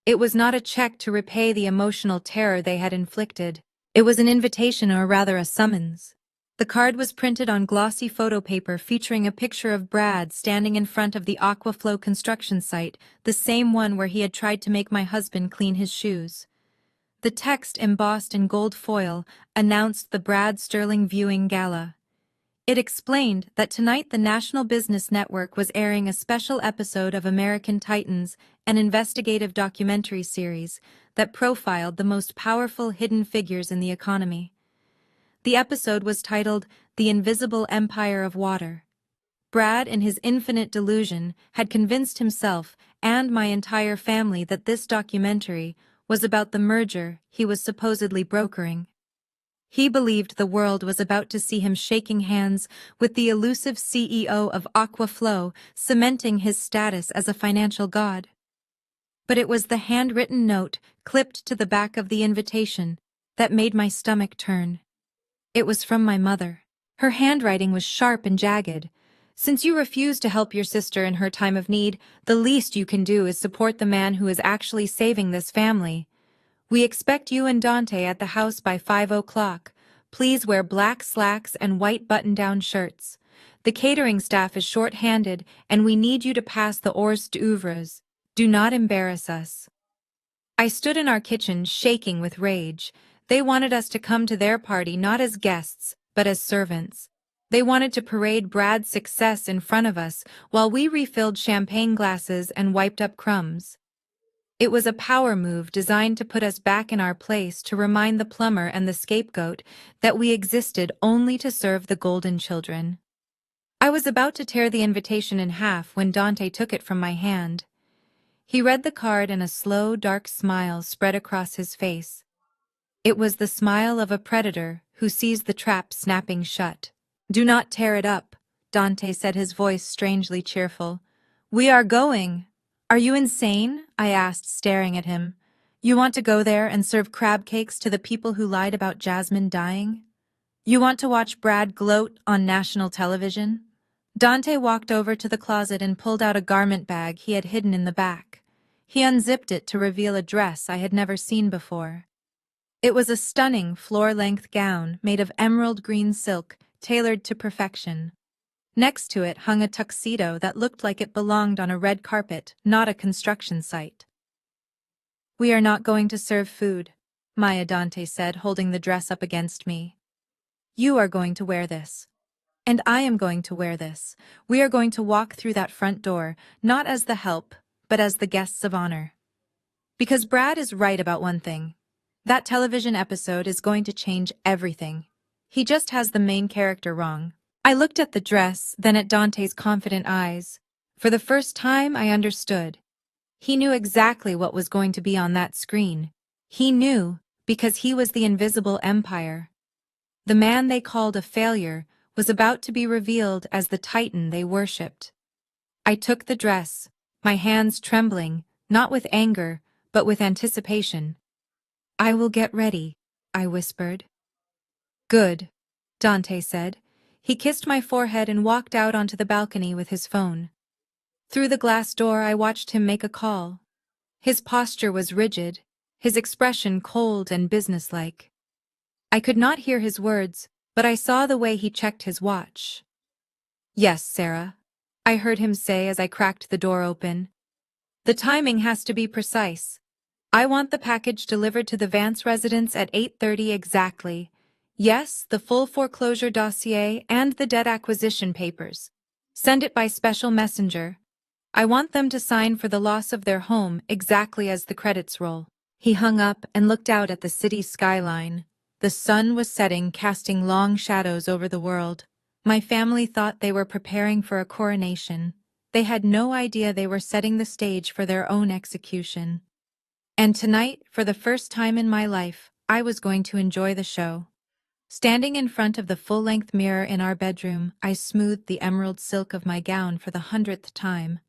It was not a check to repay the emotional terror they had inflicted. It was an invitation, or rather a summons. The card was printed on glossy photo paper featuring a picture of Brad standing in front of the Aquaflow construction site, the same one where he had tried to make my husband clean his shoes. The text, embossed in gold foil, announced the Brad Sterling Viewing Gala. It explained that tonight the National Business Network was airing a special episode of American Titans, an investigative documentary series that profiled the most powerful hidden figures in the economy. The episode was titled "The Invisible Empire of Water." Brad, in his infinite delusion, had convinced himself and my entire family that this documentary was about the merger he was supposedly brokering. He believed the world was about to see him shaking hands with the elusive CEO of Aquaflow, cementing his status as a financial god. But it was the handwritten note clipped to the back of the invitation that made my stomach turn. It was from my mother. Her handwriting was sharp and jagged. Since you refuse to help your sister in her time of need, the least you can do is support the man who is actually saving this family. We expect you and Dante at the house by 5 o'clock. Please wear black slacks and white button-down shirts. The catering staff is short-handed, and we need you to pass the hors d'oeuvres. Do not embarrass us. I stood in our kitchen, shaking with rage. They wanted us to come to their party not as guests, but as servants. They wanted to parade Brad's success in front of us while we refilled champagne glasses and wiped up crumbs. It was a power move designed to put us back in our place, to remind the plumber and the scapegoat that we existed only to serve the golden children. I was about to tear the invitation in half when Dante took it from my hand. He read the card and a slow, dark smile spread across his face. It was the smile of a predator who sees the trap snapping shut. "Do not tear it up," Dante said, his voice strangely cheerful. "We are going." "Are you insane?" I asked, staring at him. "You want to go there and serve crab cakes to the people who lied about Jasmine dying? You want to watch Brad gloat on national television?" Dante walked over to the closet and pulled out a garment bag he had hidden in the back. He unzipped it to reveal a dress I had never seen before. It was a stunning floor-length gown made of emerald green silk, tailored to perfection. Next to it hung a tuxedo that looked like it belonged on a red carpet, not a construction site. "We are not going to serve food," Maya, Dante said, holding the dress up against me. "You are going to wear this. And I am going to wear this. We are going to walk through that front door, not as the help, but as the guests of honor. Because Brad is right about one thing. That television episode is going to change everything. He just has the main character wrong." I looked at the dress, then at Dante's confident eyes. For the first time, I understood. He knew exactly what was going to be on that screen. He knew, because he was the invisible empire. The man they called a failure was about to be revealed as the titan they worshipped. I took the dress, my hands trembling, not with anger, but with anticipation. "I will get ready," I whispered. "Good," Dante said. He kissed my forehead and walked out onto the balcony with his phone. Through the glass door, I watched him make a call. His posture was rigid, his expression cold and businesslike. I could not hear his words, but I saw the way he checked his watch. "Yes, Sarah," I heard him say as I cracked the door open. "The timing has to be precise. I want the package delivered to the Vance residence at 8:30 exactly. Yes, the full foreclosure dossier and the debt acquisition papers. Send it by special messenger. I want them to sign for the loss of their home exactly as the credits roll." He hung up and looked out at the city skyline. The sun was setting, casting long shadows over the world. My family thought they were preparing for a coronation. They had no idea they were setting the stage for their own execution. And tonight, for the first time in my life, I was going to enjoy the show. Standing in front of the full-length mirror in our bedroom, I smoothed the emerald silk of my gown for the 100th time.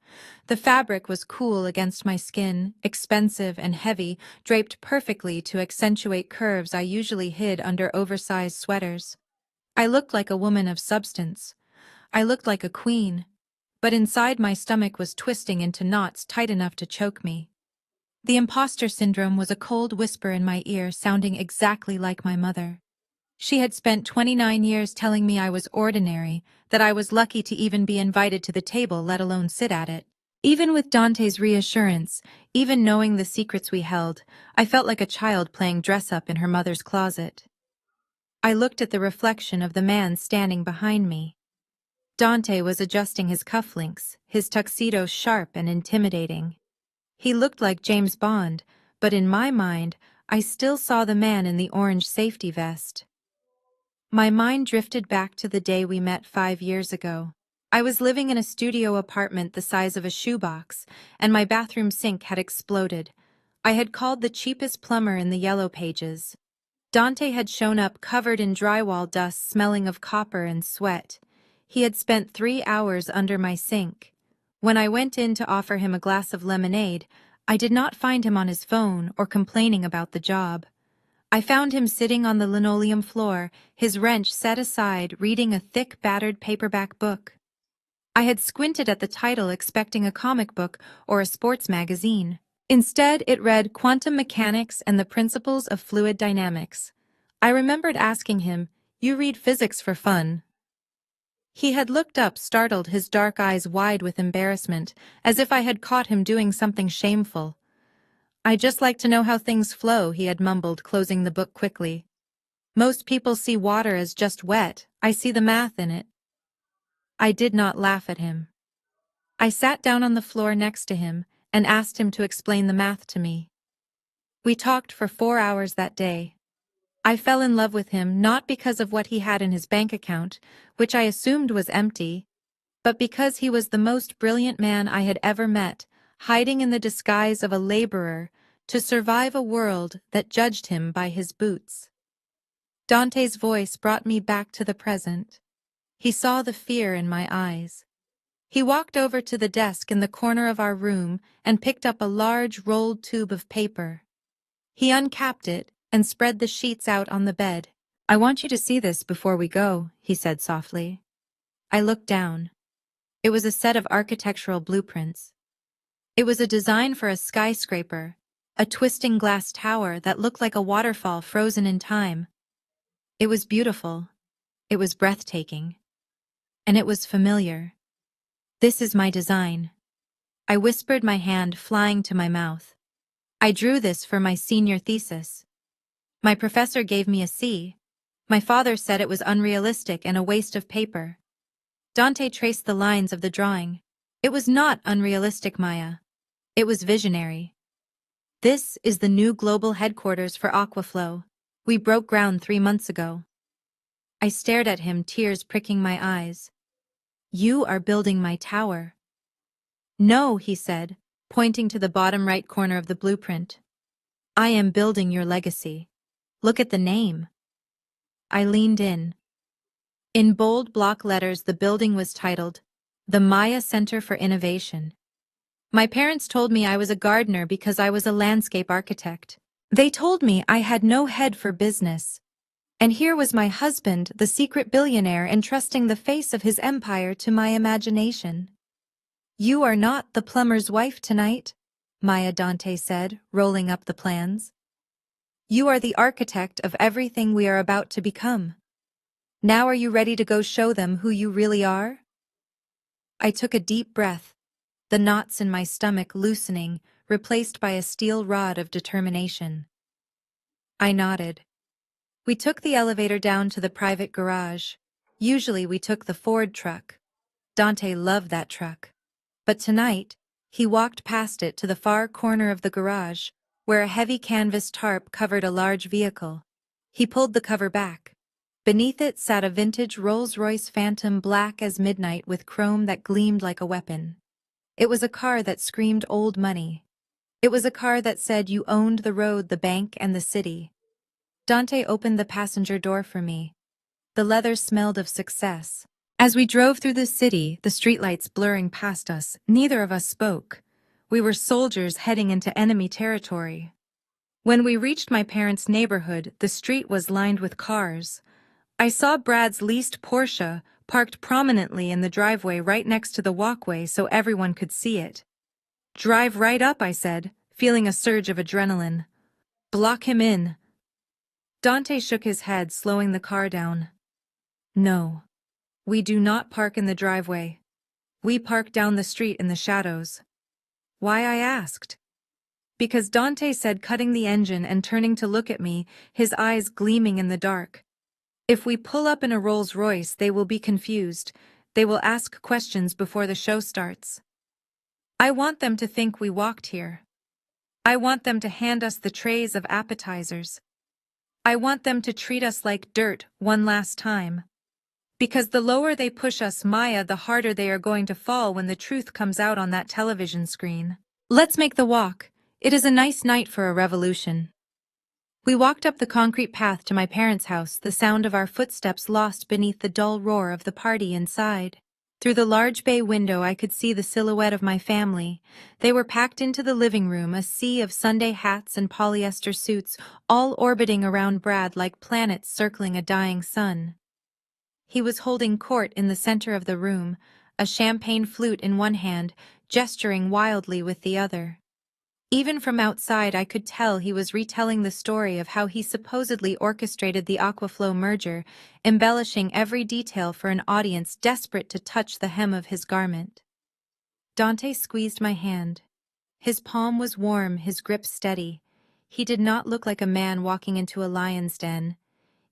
The fabric was cool against my skin, expensive and heavy, draped perfectly to accentuate curves I usually hid under oversized sweaters. I looked like a woman of substance. I looked like a queen. But inside, my stomach was twisting into knots tight enough to choke me. The imposter syndrome was a cold whisper in my ear, sounding exactly like my mother. She had spent 29 years telling me I was ordinary, that I was lucky to even be invited to the table, let alone sit at it. Even with Dante's reassurance, even knowing the secrets we held, I felt like a child playing dress-up in her mother's closet. I looked at the reflection of the man standing behind me. Dante was adjusting his cufflinks, his tuxedo sharp and intimidating. He looked like James Bond, but in my mind, I still saw the man in the orange safety vest. My mind drifted back to the day we met 5 years ago. I was living in a studio apartment the size of a shoebox, and my bathroom sink had exploded. I had called the cheapest plumber in the Yellow Pages. Dante had shown up covered in drywall dust, smelling of copper and sweat. He had spent 3 hours under my sink. When I went in to offer him a glass of lemonade, I did not find him on his phone or complaining about the job. I found him sitting on the linoleum floor, his wrench set aside, reading a thick, battered paperback book. I had squinted at the title, expecting a comic book or a sports magazine. Instead, it read Quantum Mechanics and the Principles of Fluid Dynamics. I remembered asking him, "You read physics for fun?" He had looked up, startled, his dark eyes wide with embarrassment, as if I had caught him doing something shameful. "I just like to know how things flow," he had mumbled, closing the book quickly. "Most people see water as just wet. I see the math in it." I did not laugh at him. I sat down on the floor next to him and asked him to explain the math to me. We talked for 4 hours that day. I fell in love with him not because of what he had in his bank account, which I assumed was empty, but because he was the most brilliant man I had ever met, hiding in the disguise of a laborer to survive a world that judged him by his boots. Dante's voice brought me back to the present. He saw the fear in my eyes. He walked over to the desk in the corner of our room and picked up a large rolled tube of paper. He uncapped it and spread the sheets out on the bed. "I want you to see this before we go," he said softly. I looked down. It was a set of architectural blueprints. It was a design for a skyscraper, a twisting glass tower that looked like a waterfall frozen in time. It was beautiful. It was breathtaking. And it was familiar. "This is my design." I whispered, my hand flying to my mouth. "I drew this for my senior thesis. My professor gave me a C. My father said it was unrealistic and a waste of paper." Dante traced the lines of the drawing. "It was not unrealistic, Maya. It was visionary. This is the new global headquarters for Aquaflow. We broke ground 3 months ago." I stared at him, tears pricking my eyes. "You are building my tower." "No," he said, pointing to the bottom right corner of the blueprint. "I am building your legacy. Look at the name." I leaned in. In bold block letters, the building was titled, "The Maya Center for Innovation." My parents told me I was a gardener because I was a landscape architect. They told me I had no head for business. And here was my husband, the secret billionaire, entrusting the face of his empire to my imagination. "You are not the plumber's wife tonight," Maya Dante said, rolling up the plans. "You are the architect of everything we are about to become. Now are you ready to go show them who you really are?" I took a deep breath, the knots in my stomach loosening, replaced by a steel rod of determination. I nodded. We took the elevator down to the private garage. Usually we took the Ford truck. Dante loved that truck. But tonight, he walked past it to the far corner of the garage, where a heavy canvas tarp covered a large vehicle. He pulled the cover back. Beneath it sat a vintage Rolls-Royce Phantom, black as midnight with chrome that gleamed like a weapon. It was a car that screamed old money. It was a car that said you owned the road, the bank, and the city. Dante opened the passenger door for me. The leather smelled of success. As we drove through the city, the streetlights blurring past us, neither of us spoke. We were soldiers heading into enemy territory. When we reached my parents' neighborhood, the street was lined with cars. I saw Brad's leased Porsche parked prominently in the driveway right next to the walkway so everyone could see it. "Drive right up," I said, feeling a surge of adrenaline. "Block him in." Dante shook his head, slowing the car down. "No. We do not park in the driveway. We park down the street in the shadows." Why, I asked. Because Dante said, cutting the engine and turning to look at me, his eyes gleaming in the dark. "If we pull up in a Rolls-Royce, they will be confused. They will ask questions before the show starts. I want them to think we walked here. I want them to hand us the trays of appetizers. I want them to treat us like dirt one last time. Because the lower they push us, Maya, the harder they are going to fall when the truth comes out on that television screen. Let's make the walk. It is a nice night for a revolution." We walked up the concrete path to my parents' house, the sound of our footsteps lost beneath the dull roar of the party inside. Through the large bay window I could see the silhouette of my family. They were packed into the living room, a sea of Sunday hats and polyester suits, all orbiting around Brad like planets circling a dying sun. He was holding court in the center of the room, a champagne flute in one hand, gesturing wildly with the other. Even from outside I could tell he was retelling the story of how he supposedly orchestrated the Aquaflow merger, embellishing every detail for an audience desperate to touch the hem of his garment. Dante squeezed my hand. His palm was warm, his grip steady. He did not look like a man walking into a lion's den.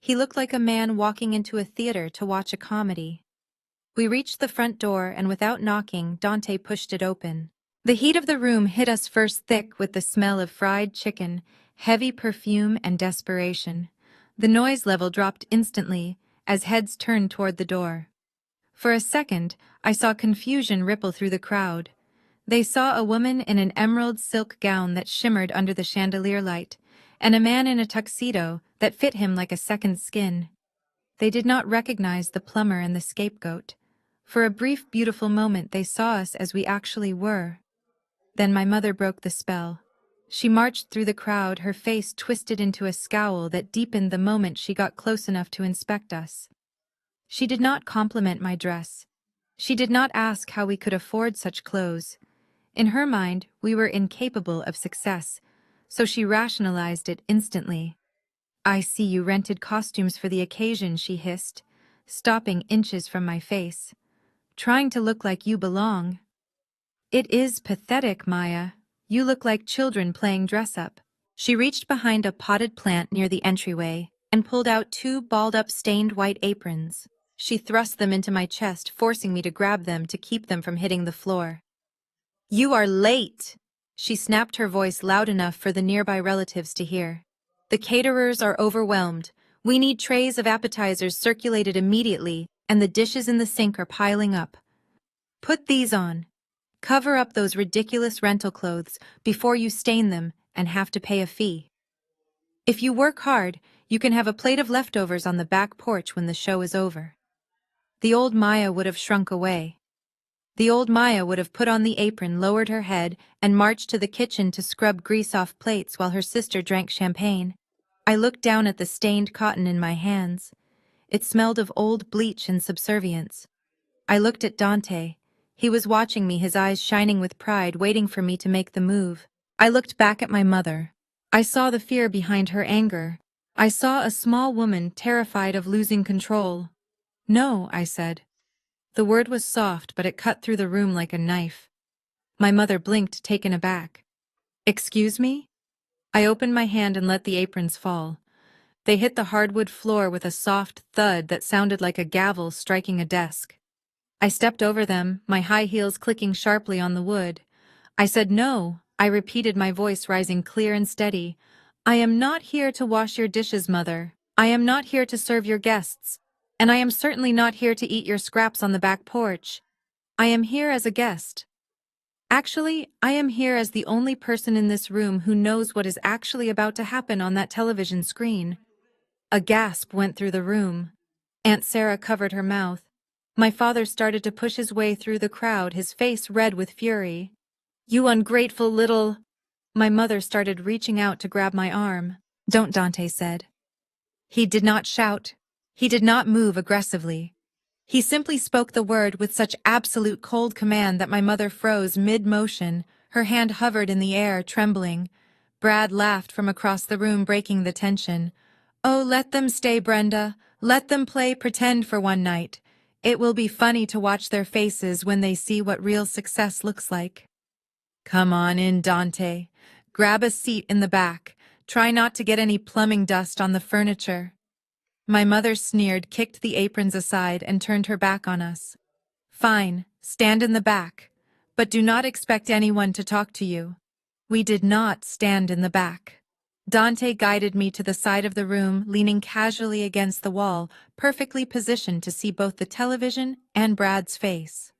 He looked like a man walking into a theater to watch a comedy. We reached the front door, and without knocking, Dante pushed it open. The heat of the room hit us first, thick with the smell of fried chicken, heavy perfume, and desperation. The noise level dropped instantly as heads turned toward the door. For a second, I saw confusion ripple through the crowd. They saw a woman in an emerald silk gown that shimmered under the chandelier light, and a man in a tuxedo that fit him like a second skin. They did not recognize the plumber and the scapegoat. For a brief, beautiful moment they saw us as we actually were. Then my mother broke the spell. She marched through the crowd, her face twisted into a scowl that deepened the moment she got close enough to inspect us. She did not compliment my dress. She did not ask how we could afford such clothes. In her mind, we were incapable of success, so she rationalized it instantly. "I see you rented costumes for the occasion," she hissed, stopping inches from my face. "Trying to look like you belong." "It is pathetic, Maya. You look like children playing dress-up." She reached behind a potted plant near the entryway and pulled out two balled-up stained white aprons. She thrust them into my chest, forcing me to grab them to keep them from hitting the floor. "You are late!" She snapped, her voice loud enough for the nearby relatives to hear. "The caterers are overwhelmed. We need trays of appetizers circulated immediately, and the dishes in the sink are piling up. Put these on. Cover up those ridiculous rental clothes before you stain them and have to pay a fee. If you work hard, you can have a plate of leftovers on the back porch when the show is over." The old Maya would have shrunk away. The old Maya would have put on the apron, lowered her head, and marched to the kitchen to scrub grease off plates while her sister drank champagne. I looked down at the stained cotton in my hands. It smelled of old bleach and subservience. I looked at Dante. He was watching me, his eyes shining with pride, waiting for me to make the move. I looked back at my mother. I saw the fear behind her anger. I saw a small woman terrified of losing control. "No," I said. The word was soft, but it cut through the room like a knife. My mother blinked, taken aback. "Excuse me?" I opened my hand and let the aprons fall. They hit the hardwood floor with a soft thud that sounded like a gavel striking a desk. I stepped over them, my high heels clicking sharply on the wood. "I said no," I repeated, my voice rising clear and steady. "I am not here to wash your dishes, Mother. I am not here to serve your guests. And I am certainly not here to eat your scraps on the back porch. I am here as a guest. Actually, I am here as the only person in this room who knows what is actually about to happen on that television screen." A gasp went through the room. Aunt Sarah covered her mouth. My father started to push his way through the crowd, his face red with fury. "You ungrateful little—" My mother started reaching out to grab my arm. "Don't," Dante said. He did not shout. He did not move aggressively. He simply spoke the word with such absolute cold command that my mother froze mid-motion, her hand hovered in the air, trembling. Brad laughed from across the room, breaking the tension. "Oh, let them stay, Brenda. Let them play pretend for one night. It will be funny to watch their faces when they see what real success looks like." "Come on in, Dante. Grab a seat in the back. Try not to get any plumbing dust on the furniture." My mother sneered, kicked the aprons aside, and turned her back on us. "Fine, stand in the back. But do not expect anyone to talk to you." We did not stand in the back. Dante guided me to the side of the room, leaning casually against the wall, perfectly positioned to see both the television and Brad's face.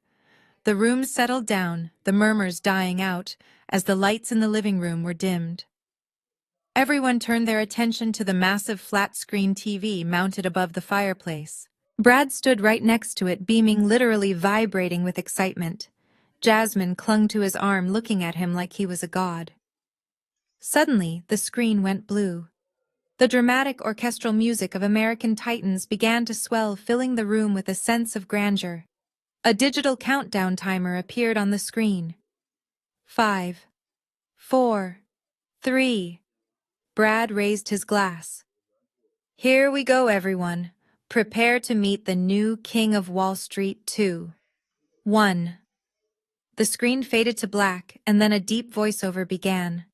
The room settled down, the murmurs dying out, as the lights in the living room were dimmed. Everyone turned their attention to the massive flat-screen TV mounted above the fireplace. Brad stood right next to it, beaming, literally vibrating with excitement. Jasmine clung to his arm, looking at him like he was a god. Suddenly, the screen went blue. The dramatic orchestral music of American Titans began to swell, filling the room with a sense of grandeur. A digital countdown timer appeared on the screen. 5, 4, 3. Brad raised his glass. Here we go, everyone. Prepare to meet the new King of Wall Street 2. 1. The screen faded to black, and then a deep voiceover began.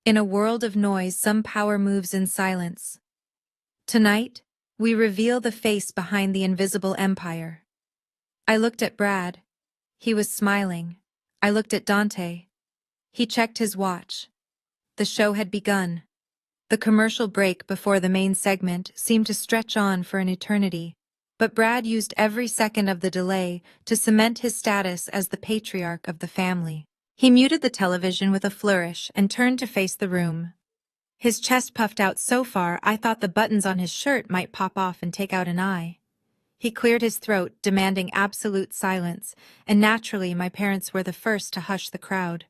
In a world of noise, some power moves in silence. Tonight, we reveal the face behind the invisible empire. I looked at Brad. He was smiling. I looked at Dante. He checked his watch. The show had begun. The commercial break before the main segment seemed to stretch on for an eternity, but Brad used every second of the delay to cement his status as the patriarch of the family. He muted the television with a flourish and turned to face the room. His chest puffed out so far I thought the buttons on his shirt might pop off and take out an eye. He cleared his throat, demanding absolute silence, and naturally my parents were the first to hush the crowd.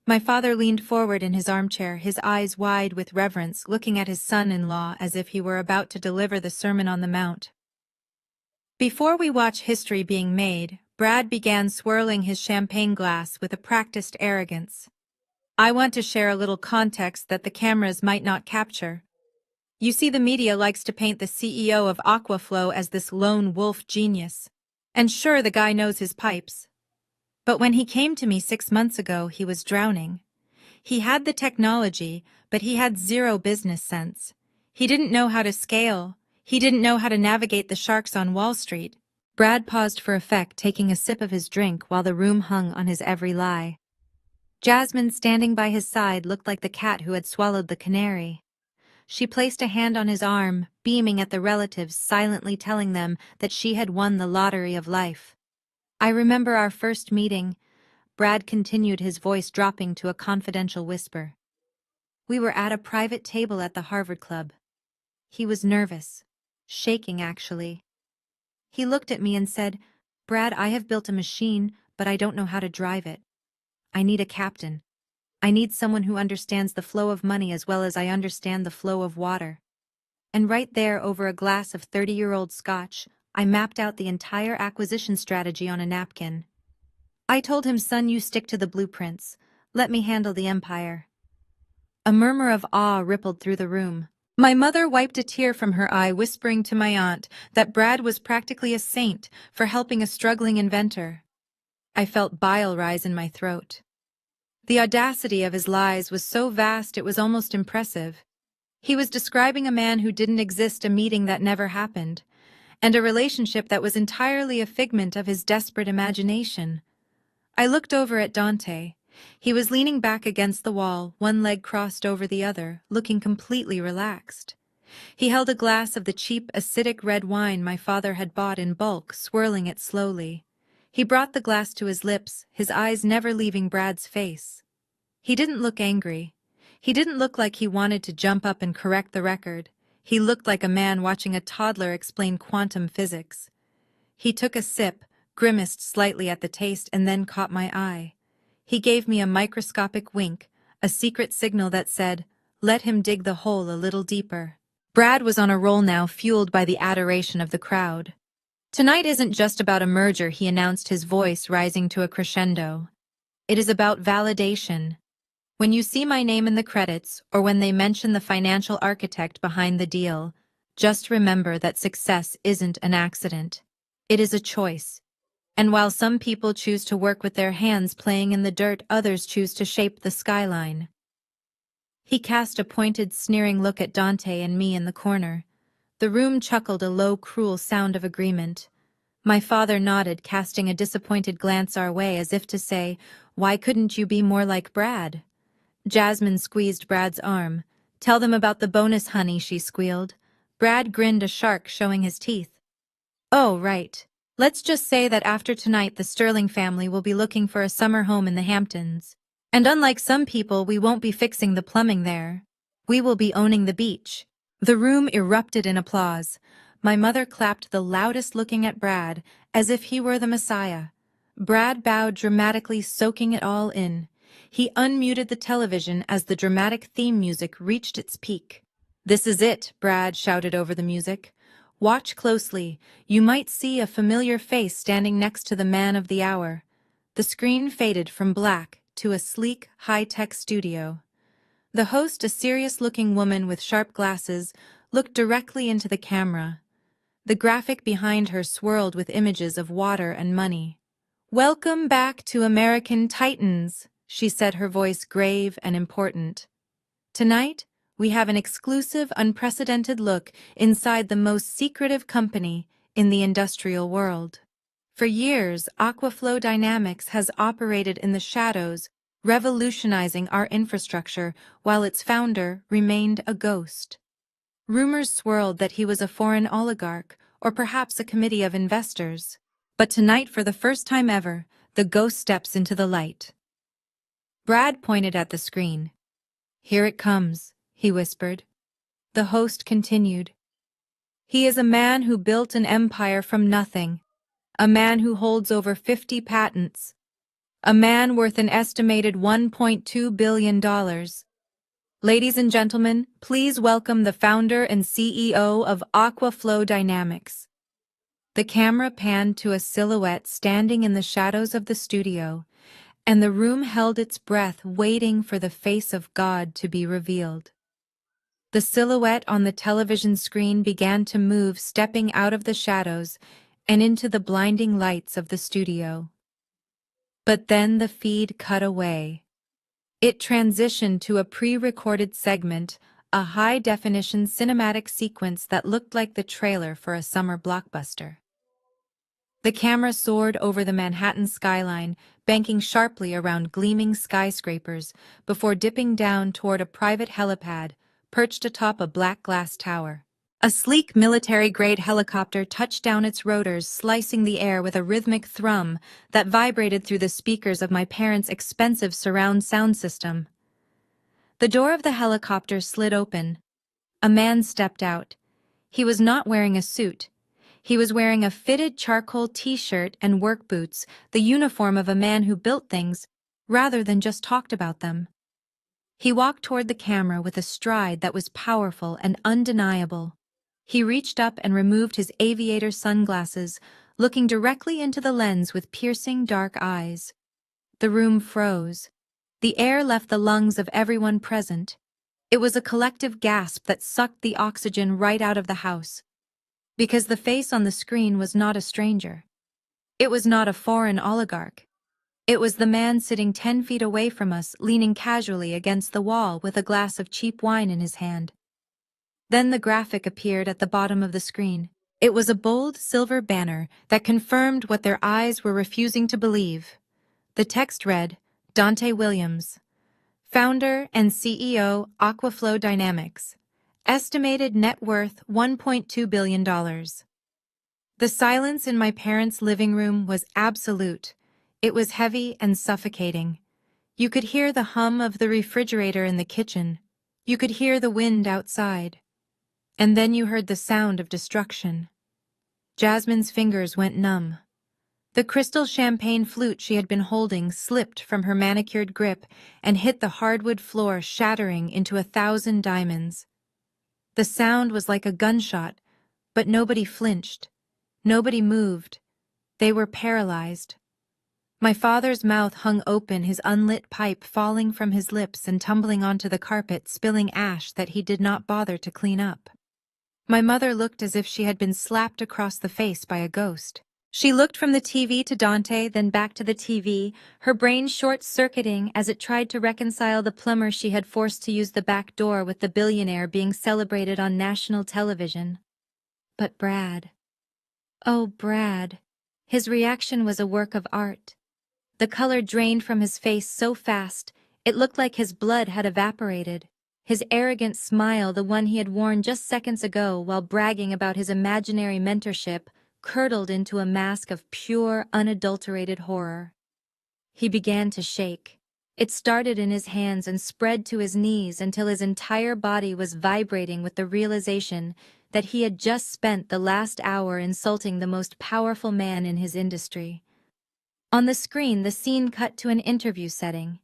My father leaned forward in his armchair, his eyes wide with reverence, looking at his son-in-law as if he were about to deliver the Sermon on the Mount. Before we watch history being made, Brad began swirling his champagne glass with a practiced arrogance. I want to share a little context that the cameras might not capture. You see, the media likes to paint the CEO of Aquaflow as this lone wolf genius. And sure, the guy knows his pipes. But when he came to me 6 months ago, he was drowning. He had the technology, but he had zero business sense. He didn't know how to scale. He didn't know how to navigate the sharks on Wall Street. Brad paused for effect, taking a sip of his drink while the room hung on his every lie. Jasmine, standing by his side, looked like the cat who had swallowed the canary. She placed a hand on his arm, beaming at the relatives, silently telling them that she had won the lottery of life. I remember our first meeting. Brad continued, his voice dropping to a confidential whisper. We were at a private table at the Harvard Club. He was nervous, shaking actually. He looked at me and said, "Brad, I have built a machine, but I don't know how to drive it. I need a captain. I need someone who understands the flow of money as well as I understand the flow of water." And right there, over a glass of 30-year-old scotch, I mapped out the entire acquisition strategy on a napkin. I told him, "Son, you stick to the blueprints. Let me handle the empire." A murmur of awe rippled through the room. My mother wiped a tear from her eye, whispering to my aunt that Brad was practically a saint for helping a struggling inventor. I felt bile rise in my throat. The audacity of his lies was so vast it was almost impressive. He was describing a man who didn't exist, a meeting that never happened, and a relationship that was entirely a figment of his desperate imagination. I looked over at Dante. He was leaning back against the wall, one leg crossed over the other, looking completely relaxed. He held a glass of the cheap, acidic red wine my father had bought in bulk, swirling it slowly. He brought the glass to his lips, his eyes never leaving Brad's face. He didn't look angry. He didn't look like he wanted to jump up and correct the record. He looked like a man watching a toddler explain quantum physics. He took a sip, grimaced slightly at the taste, and then caught my eye. He gave me a microscopic wink, a secret signal that said, "Let him dig the hole a little deeper." Brad was on a roll now, fueled by the adoration of the crowd. "Tonight isn't just about a merger," he announced, his voice rising to a crescendo. "It is about validation. When you see my name in the credits, or when they mention the financial architect behind the deal, just remember that success isn't an accident. It is a choice. And while some people choose to work with their hands playing in the dirt, others choose to shape the skyline." He cast a pointed, sneering look at Dante and me in the corner. The room chuckled, a low, cruel sound of agreement. My father nodded, casting a disappointed glance our way as if to say, "Why couldn't you be more like Brad?" Jasmine squeezed Brad's arm. "Tell them about the bonus, honey," she squealed. Brad grinned, a shark showing his teeth. "Oh, right. Let's just say that after tonight the Sterling family will be looking for a summer home in the Hamptons. And unlike some people, we won't be fixing the plumbing there. We will be owning the beach." The room erupted in applause. My mother clapped the loudest, looking at Brad, as if he were the Messiah. Brad bowed dramatically, soaking it all in. He unmuted the television as the dramatic theme music reached its peak. "This is it," Brad shouted over the music. "Watch closely. You might see a familiar face standing next to the man of the hour." The screen faded from black to a sleek, high-tech studio. The host, a serious-looking woman with sharp glasses, looked directly into the camera. The graphic behind her swirled with images of water and money. "Welcome back to American Titans," she said, her voice grave and important. "Tonight, we have an exclusive, unprecedented look inside the most secretive company in the industrial world. For years, Aquaflow Dynamics has operated in the shadows, revolutionizing our infrastructure while its founder remained a ghost. Rumors swirled that he was a foreign oligarch or perhaps a committee of investors. But tonight, for the first time ever, the ghost steps into the light." Brad pointed at the screen. "Here it comes," he whispered. The host continued. "He is a man who built an empire from nothing, a man who holds over 50 patents, a man worth an estimated $1.2 billion. Ladies and gentlemen, please welcome the founder and CEO of Aquaflow Dynamics." The camera panned to a silhouette standing in the shadows of the studio, and the room held its breath, waiting for the face of God to be revealed. The silhouette on the television screen began to move, stepping out of the shadows and into the blinding lights of the studio. But then the feed cut away. It transitioned to a pre-recorded segment, a high-definition cinematic sequence that looked like the trailer for a summer blockbuster. The camera soared over the Manhattan skyline, banking sharply around gleaming skyscrapers before dipping down toward a private helipad perched atop a black glass tower. A sleek military-grade helicopter touched down its rotors, slicing the air with a rhythmic thrum that vibrated through the speakers of my parents' expensive surround sound system. The door of the helicopter slid open. A man stepped out. He was not wearing a suit. He was wearing a fitted charcoal t-shirt and work boots, the uniform of a man who built things rather than just talked about them. He walked toward the camera with a stride that was powerful and undeniable. He reached up and removed his aviator sunglasses, looking directly into the lens with piercing dark eyes. The room froze. The air left the lungs of everyone present. It was a collective gasp that sucked the oxygen right out of the house. Because the face on the screen was not a stranger. It was not a foreign oligarch. It was the man sitting 10 feet away from us, leaning casually against the wall with a glass of cheap wine in his hand. Then the graphic appeared at the bottom of the screen. It was a bold silver banner that confirmed what their eyes were refusing to believe. The text read, "Dante Williams, founder and CEO, Aquaflow Dynamics. Estimated net worth $1.2 billion. The silence in my parents' living room was absolute. It was heavy and suffocating. You could hear the hum of the refrigerator in the kitchen. You could hear the wind outside. And then you heard the sound of destruction. Jasmine's fingers went numb. The crystal champagne flute she had been holding slipped from her manicured grip and hit the hardwood floor, shattering into 1,000 diamonds. The sound was like a gunshot, but nobody flinched. Nobody moved. They were paralyzed. My father's mouth hung open, his unlit pipe falling from his lips and tumbling onto the carpet, spilling ash that he did not bother to clean up. My mother looked as if she had been slapped across the face by a ghost. She looked from the TV to Dante, then back to the TV, her brain short-circuiting as it tried to reconcile the plumber she had forced to use the back door with the billionaire being celebrated on national television. But Brad. Oh, Brad. His reaction was a work of art. The color drained from his face so fast, it looked like his blood had evaporated. His arrogant smile, the one he had worn just seconds ago while bragging about his imaginary mentorship, curdled into a mask of pure, unadulterated horror. He began to shake. It started in his hands and spread to his knees until his entire body was vibrating with the realization that he had just spent the last hour insulting the most powerful man in his industry. On the screen, the scene cut to an interview setting.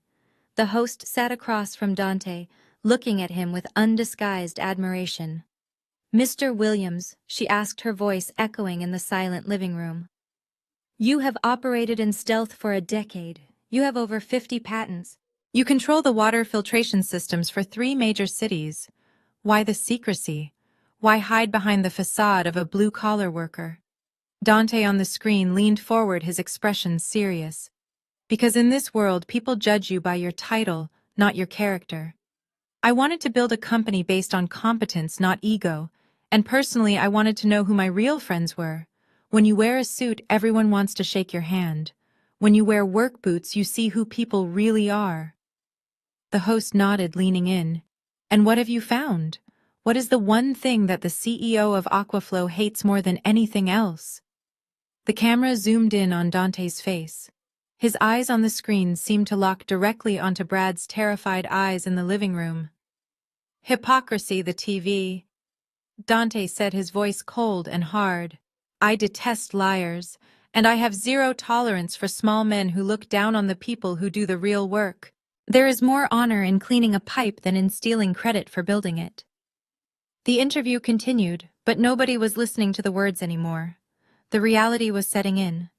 The host sat across from Dante, looking at him with undisguised admiration. "Mr. Williams," she asked, her voice echoing in the silent living room. "You have operated in stealth for a decade. You have over 50 patents. You control the water filtration systems for 3 major cities. Why the secrecy? Why hide behind the facade of a blue-collar worker?" Dante on the screen leaned forward, his expression serious. "Because in this world, people judge you by your title, not your character. I wanted to build a company based on competence, not ego. And personally, I wanted to know who my real friends were. When you wear a suit, everyone wants to shake your hand. When you wear work boots, you see who people really are." The host nodded, leaning in. "And what have you found? What is the one thing that the CEO of Aquaflow hates more than anything else?" The camera zoomed in on Dante's face. His eyes on the screen seemed to lock directly onto Brad's terrified eyes in the living room. "Hypocrisy, the TV." Dante said, his voice cold and hard. "I detest liars, and I have zero tolerance for small men who look down on the people who do the real work. There is more honor in cleaning a pipe than in stealing credit for building it." The interview continued, but nobody was listening to the words anymore. The reality was setting in.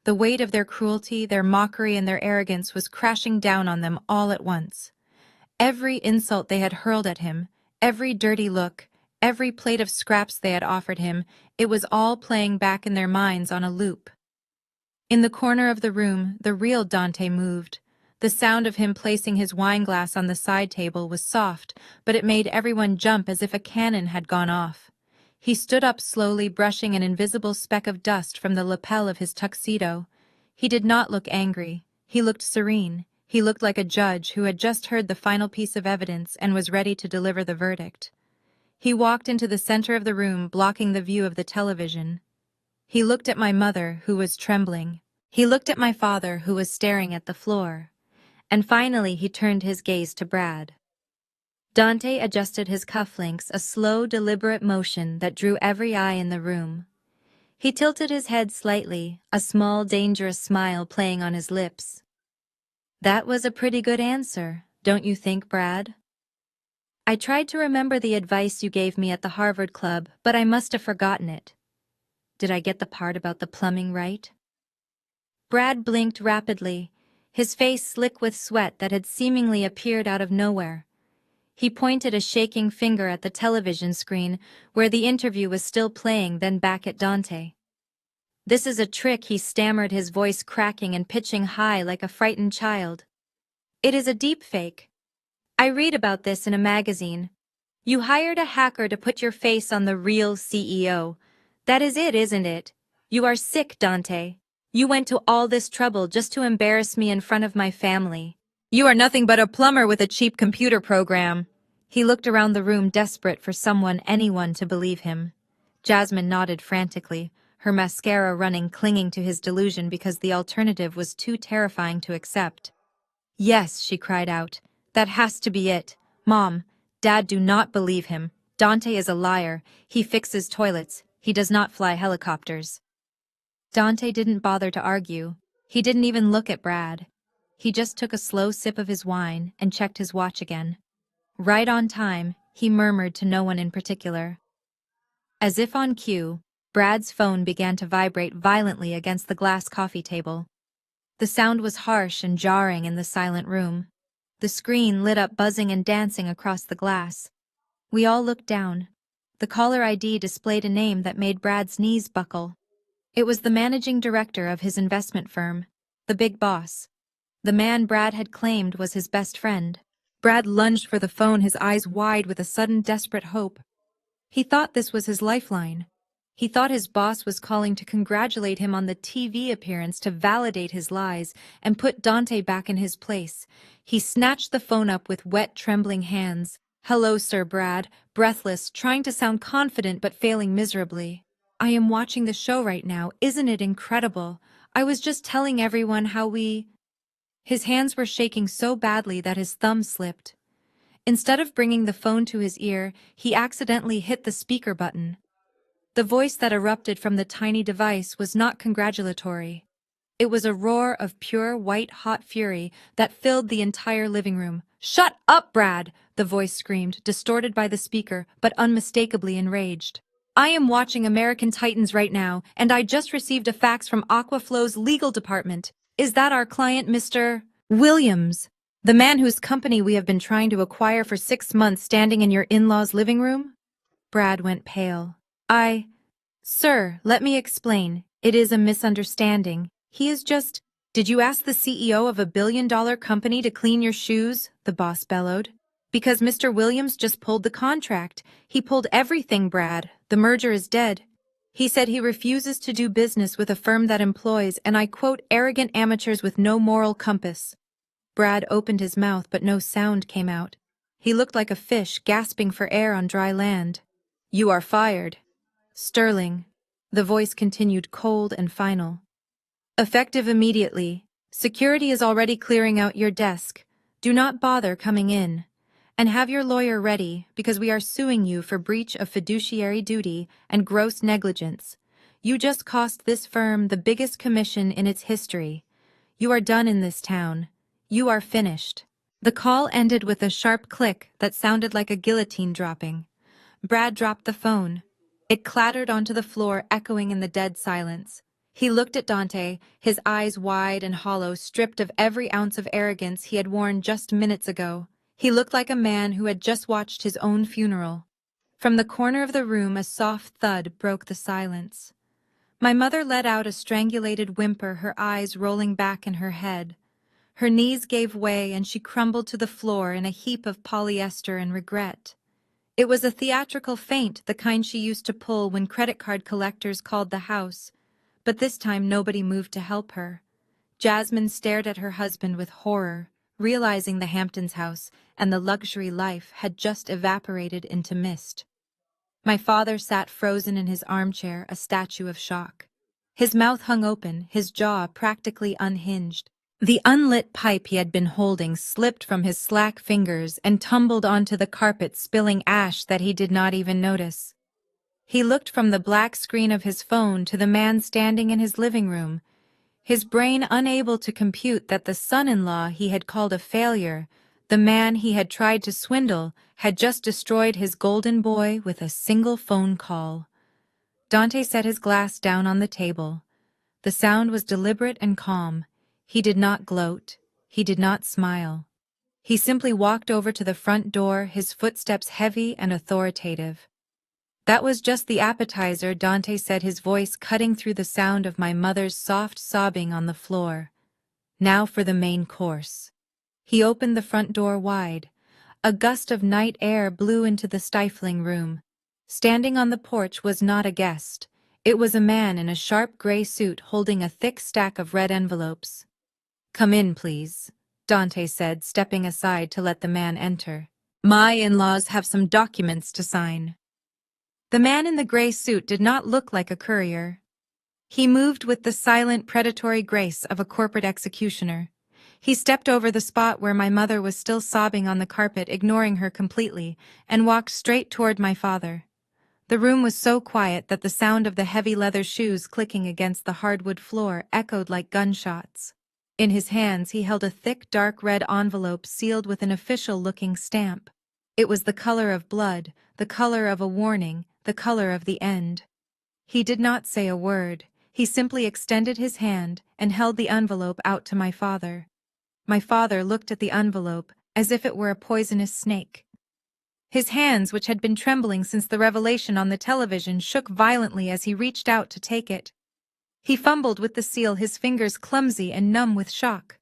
The weight of their cruelty, their mockery, and their arrogance was crashing down on them all at once. Every insult they had hurled at him, every dirty look, every plate of scraps they had offered him, it was all playing back in their minds on a loop. In the corner of the room, the real Dante moved. The sound of him placing his wine glass on the side table was soft, but it made everyone jump as if a cannon had gone off. He stood up slowly, brushing an invisible speck of dust from the lapel of his tuxedo. He did not look angry. He looked serene. He looked like a judge who had just heard the final piece of evidence and was ready to deliver the verdict. He walked into the center of the room, blocking the view of the television. He looked at my mother, who was trembling. He looked at my father, who was staring at the floor. And finally, he turned his gaze to Brad. Dante adjusted his cufflinks, a slow, deliberate motion that drew every eye in the room. He tilted his head slightly, a small, dangerous smile playing on his lips. "That was a pretty good answer, don't you think, Brad? I tried to remember the advice you gave me at the Harvard Club, but I must have forgotten it. Did I get the part about the plumbing right?" Brad blinked rapidly, his face slick with sweat that had seemingly appeared out of nowhere. He pointed a shaking finger at the television screen where the interview was still playing, then back at Dante. "This is a trick," he stammered, his voice cracking and pitching high like a frightened child. "It is a deepfake. I read about this in a magazine. You hired a hacker to put your face on the real CEO. That is it, isn't it? You are sick, Dante. You went to all this trouble just to embarrass me in front of my family. You are nothing but a plumber with a cheap computer program." He looked around the room, desperate for anyone to believe him. Jasmine nodded frantically, her mascara running, clinging to his delusion because the alternative was too terrifying to accept. "Yes," she cried out. "That has to be it. Mom, Dad, do not believe him. Dante is a liar. He fixes toilets. He does not fly helicopters." Dante didn't bother to argue. He didn't even look at Brad. He just took a slow sip of his wine and checked his watch again. "Right on time," he murmured to no one in particular. As if on cue, Brad's phone began to vibrate violently against the glass coffee table. The sound was harsh and jarring in the silent room. The screen lit up, buzzing and dancing across the glass. We all looked down. The caller ID displayed a name that made Brad's knees buckle. It was the managing director of his investment firm, the big boss. The man Brad had claimed was his best friend. Brad lunged for the phone, his eyes wide with a sudden desperate hope. He thought this was his lifeline. He thought his boss was calling to congratulate him on the TV appearance, to validate his lies, and put Dante back in his place. He snatched the phone up with wet, trembling hands. "Hello, Sir Brad," breathless, trying to sound confident but failing miserably. "I am watching the show right now. Isn't it incredible? I was just telling everyone how we..." His hands were shaking so badly that his thumb slipped. Instead of bringing the phone to his ear, he accidentally hit the speaker button. The voice that erupted from the tiny device was not congratulatory. It was a roar of pure, white-hot fury that filled the entire living room. "Shut up, Brad!" the voice screamed, distorted by the speaker, but unmistakably enraged. "I am watching American Titans right now, and I just received a fax from Aquaflow's legal department. Is that our client, Mr. Williams? The man whose company we have been trying to acquire for 6 months standing in your in-laws' living room?" Brad went pale. Sir, let me explain. It is a misunderstanding. He is just— Did you ask the CEO of a billion-dollar company to clean your shoes? The boss bellowed. Because Mr. Williams just pulled the contract. He pulled everything, Brad. The merger is dead. He said he refuses to do business with a firm that employs, and I quote, arrogant amateurs with no moral compass. Brad opened his mouth, but no sound came out. He looked like a fish gasping for air on dry land. You are fired. Sterling. The voice continued cold and final. Effective immediately. Security is already clearing out your desk. Do not bother coming in. And have your lawyer ready, because we are suing you for breach of fiduciary duty and gross negligence. You just cost this firm the biggest commission in its history. You are done in this town. You are finished. The call ended with a sharp click that sounded like a guillotine dropping. Brad dropped the phone. It clattered onto the floor, echoing in the dead silence. He looked at Dante, his eyes wide and hollow, stripped of every ounce of arrogance he had worn just minutes ago. He looked like a man who had just watched his own funeral. From the corner of the room, a soft thud broke the silence. My mother let out a strangulated whimper, her eyes rolling back in her head. Her knees gave way and she crumbled to the floor in a heap of polyester and regret. It was a theatrical faint, the kind she used to pull when credit card collectors called the house. But this time nobody moved to help her. Jasmine stared at her husband with horror, realizing the Hamptons house and the luxury life had just evaporated into mist. My father sat frozen in his armchair, a statue of shock. His mouth hung open, his jaw practically unhinged. The unlit pipe he had been holding slipped from his slack fingers and tumbled onto the carpet, spilling ash that he did not even notice. He looked from the black screen of his phone to the man standing in his living room, his brain unable to compute that the son-in-law he had called a failure, the man he had tried to swindle, had just destroyed his golden boy with a single phone call. Dante set his glass down on the table. The sound was deliberate and calm. He did not gloat. He did not smile. He simply walked over to the front door, his footsteps heavy and authoritative. That was just the appetizer, Dante said, his voice cutting through the sound of my mother's soft sobbing on the floor. Now for the main course. He opened the front door wide. A gust of night air blew into the stifling room. Standing on the porch was not a guest. It was a man in a sharp gray suit holding a thick stack of red envelopes. Come in, please, Dante said, stepping aside to let the man enter. My in-laws have some documents to sign. The man in the gray suit did not look like a courier. He moved with the silent, predatory grace of a corporate executioner. He stepped over the spot where my mother was still sobbing on the carpet, ignoring her completely, and walked straight toward my father. The room was so quiet that the sound of the heavy leather shoes clicking against the hardwood floor echoed like gunshots. In his hands he held a thick, dark red envelope sealed with an official-looking stamp. It was the color of blood, the color of a warning, the color of the end. He did not say a word. He simply extended his hand and held the envelope out to my father. My father looked at the envelope as if it were a poisonous snake. His hands, which had been trembling since the revelation on the television, shook violently as he reached out to take it. He fumbled with the seal, his fingers clumsy and numb with shock.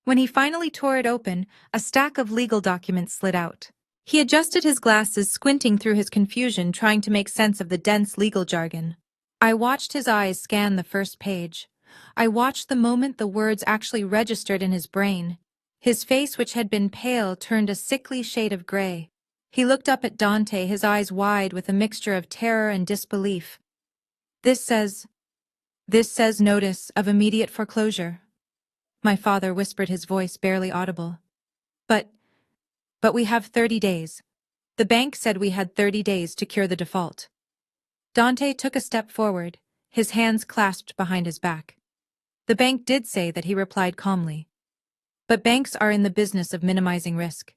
When he finally tore it open, a stack of legal documents slid out. He adjusted his glasses, squinting through his confusion, trying to make sense of the dense legal jargon. I watched his eyes scan the first page. I watched the moment the words actually registered in his brain. His face, which had been pale, turned a sickly shade of gray. He looked up at Dante, his eyes wide with a mixture of terror and disbelief. This says notice of immediate foreclosure. My father whispered, his voice barely audible. But we have 30 days. The bank said we had 30 days to cure the default. Dante took a step forward, his hands clasped behind his back. The bank did say that, he replied calmly. But banks are in the business of minimizing risk.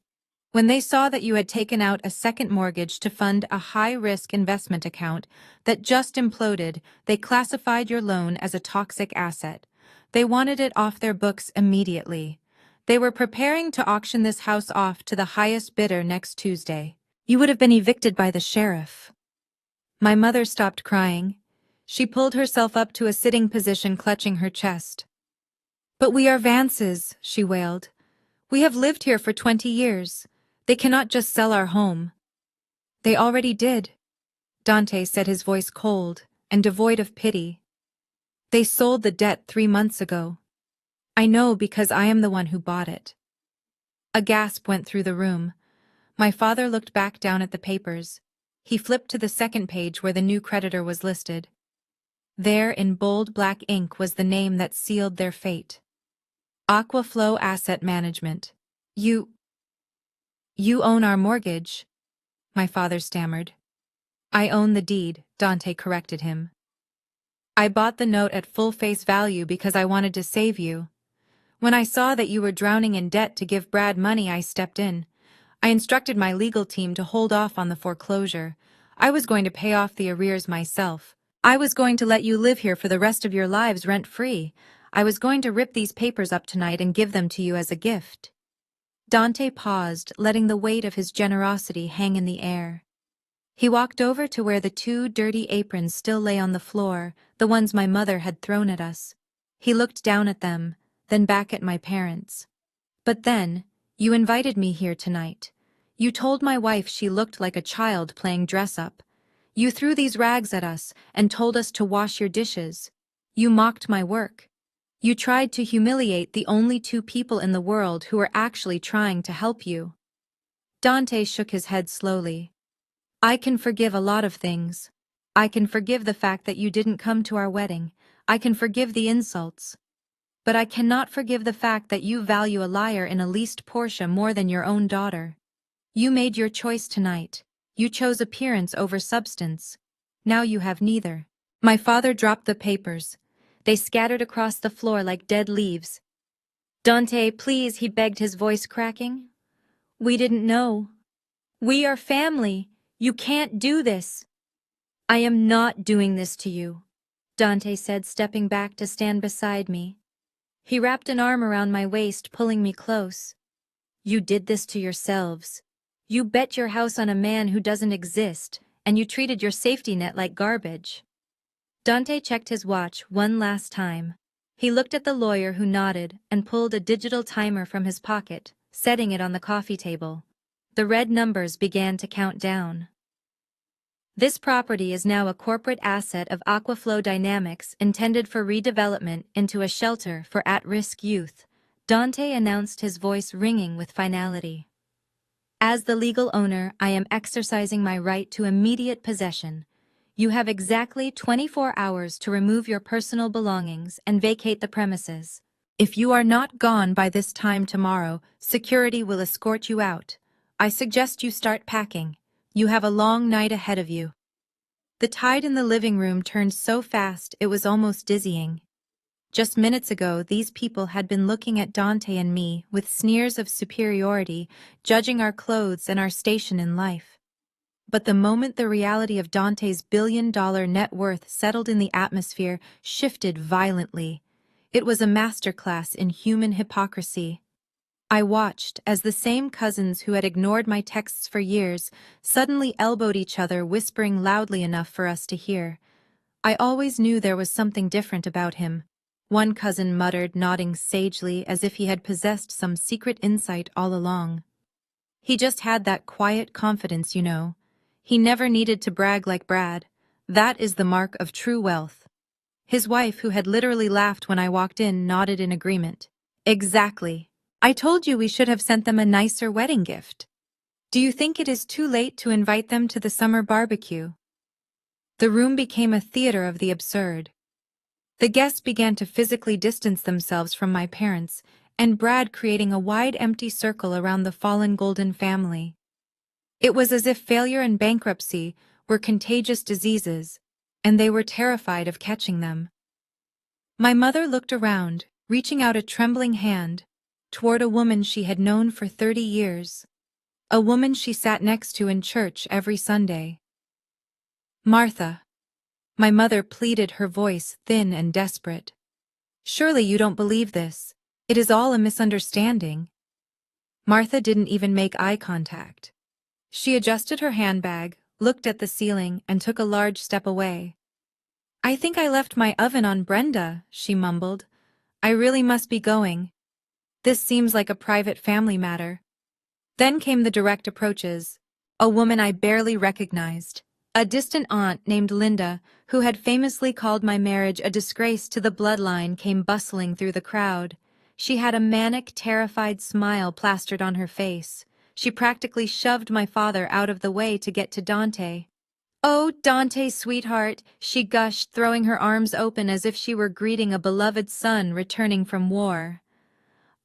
When they saw that you had taken out a second mortgage to fund a high-risk investment account that just imploded, they classified your loan as a toxic asset. They wanted it off their books immediately. They were preparing to auction this house off to the highest bidder next Tuesday. You would have been evicted by the sheriff. My mother stopped crying. She pulled herself up to a sitting position, clutching her chest. But we are Vances, she wailed. We have lived here for 20 years. They cannot just sell our home. They already did, Dante said, his voice cold and devoid of pity. They sold the debt 3 months ago. I know because I am the one who bought it. A gasp went through the room. My father looked back down at the papers. He flipped to the second page where the new creditor was listed. There in bold black ink was the name that sealed their fate. Aquaflow Asset Management. You own our mortgage, my father stammered. I own the deed, Dante corrected him. I bought the note at full face value because I wanted to save you. When I saw that you were drowning in debt to give Brad money, I stepped in. I instructed my legal team to hold off on the foreclosure. I was going to pay off the arrears myself. I was going to let you live here for the rest of your lives rent-free. I was going to rip these papers up tonight and give them to you as a gift. Dante paused, letting the weight of his generosity hang in the air. He walked over to where the 2 dirty aprons still lay on the floor, the ones my mother had thrown at us. He looked down at them, then back at my parents. But then, you invited me here tonight. You told my wife she looked like a child playing dress-up. You threw these rags at us and told us to wash your dishes. You mocked my work. You tried to humiliate the only 2 people in the world who were actually trying to help you. Dante shook his head slowly. I can forgive a lot of things. I can forgive the fact that you didn't come to our wedding. I can forgive the insults. But I cannot forgive the fact that you value a liar in a leased Porsche more than your own daughter. You made your choice tonight. You chose appearance over substance. Now you have neither. My father dropped the papers. They scattered across the floor like dead leaves. Dante, please, he begged, his voice cracking. We didn't know. We are family. You can't do this. I am not doing this to you, Dante said, stepping back to stand beside me. He wrapped an arm around my waist, pulling me close. You did this to yourselves. You bet your house on a man who doesn't exist, and you treated your safety net like garbage. Dante checked his watch one last time. He looked at the lawyer, who nodded and pulled a digital timer from his pocket, setting it on the coffee table. The red numbers began to count down. This property is now a corporate asset of Aquaflow Dynamics, intended for redevelopment into a shelter for at-risk youth, Dante announced, his voice ringing with finality. As the legal owner, I am exercising my right to immediate possession. You have exactly 24 hours to remove your personal belongings and vacate the premises. If you are not gone by this time tomorrow, security will escort you out. I suggest you start packing. You have a long night ahead of you. The tide in the living room turned so fast it was almost dizzying. Just minutes ago, these people had been looking at Dante and me with sneers of superiority, judging our clothes and our station in life. But the moment the reality of Dante's billion-dollar net worth settled in, the atmosphere shifted violently. It was a masterclass in human hypocrisy. I watched as the same cousins who had ignored my texts for years suddenly elbowed each other, whispering loudly enough for us to hear. I always knew there was something different about him, one cousin muttered, nodding sagely as if he had possessed some secret insight all along. He just had that quiet confidence, you know. He never needed to brag like Brad. That is the mark of true wealth. His wife, who had literally laughed when I walked in, nodded in agreement. Exactly. I told you we should have sent them a nicer wedding gift. Do you think it is too late to invite them to the summer barbecue? The room became a theater of the absurd. The guests began to physically distance themselves from my parents, and Brad creating a wide empty circle around the fallen Golden family. It was as if failure and bankruptcy were contagious diseases, and they were terrified of catching them. My mother looked around, reaching out a trembling hand toward a woman she had known for 30 years, a woman she sat next to in church every Sunday. Martha. My mother pleaded, her voice thin and desperate. Surely you don't believe this. It is all a misunderstanding. Martha didn't even make eye contact. She adjusted her handbag, looked at the ceiling, and took a large step away. I think I left my oven on Brenda, she mumbled. I really must be going. This seems like a private family matter. Then came the direct approaches. A woman I barely recognized. A distant aunt named Linda, who had famously called my marriage a disgrace to the bloodline, came bustling through the crowd. She had a manic, terrified smile plastered on her face. She practically shoved my father out of the way to get to Dante. "Oh, Dante, sweetheart," she gushed, throwing her arms open as if she were greeting a beloved son returning from war.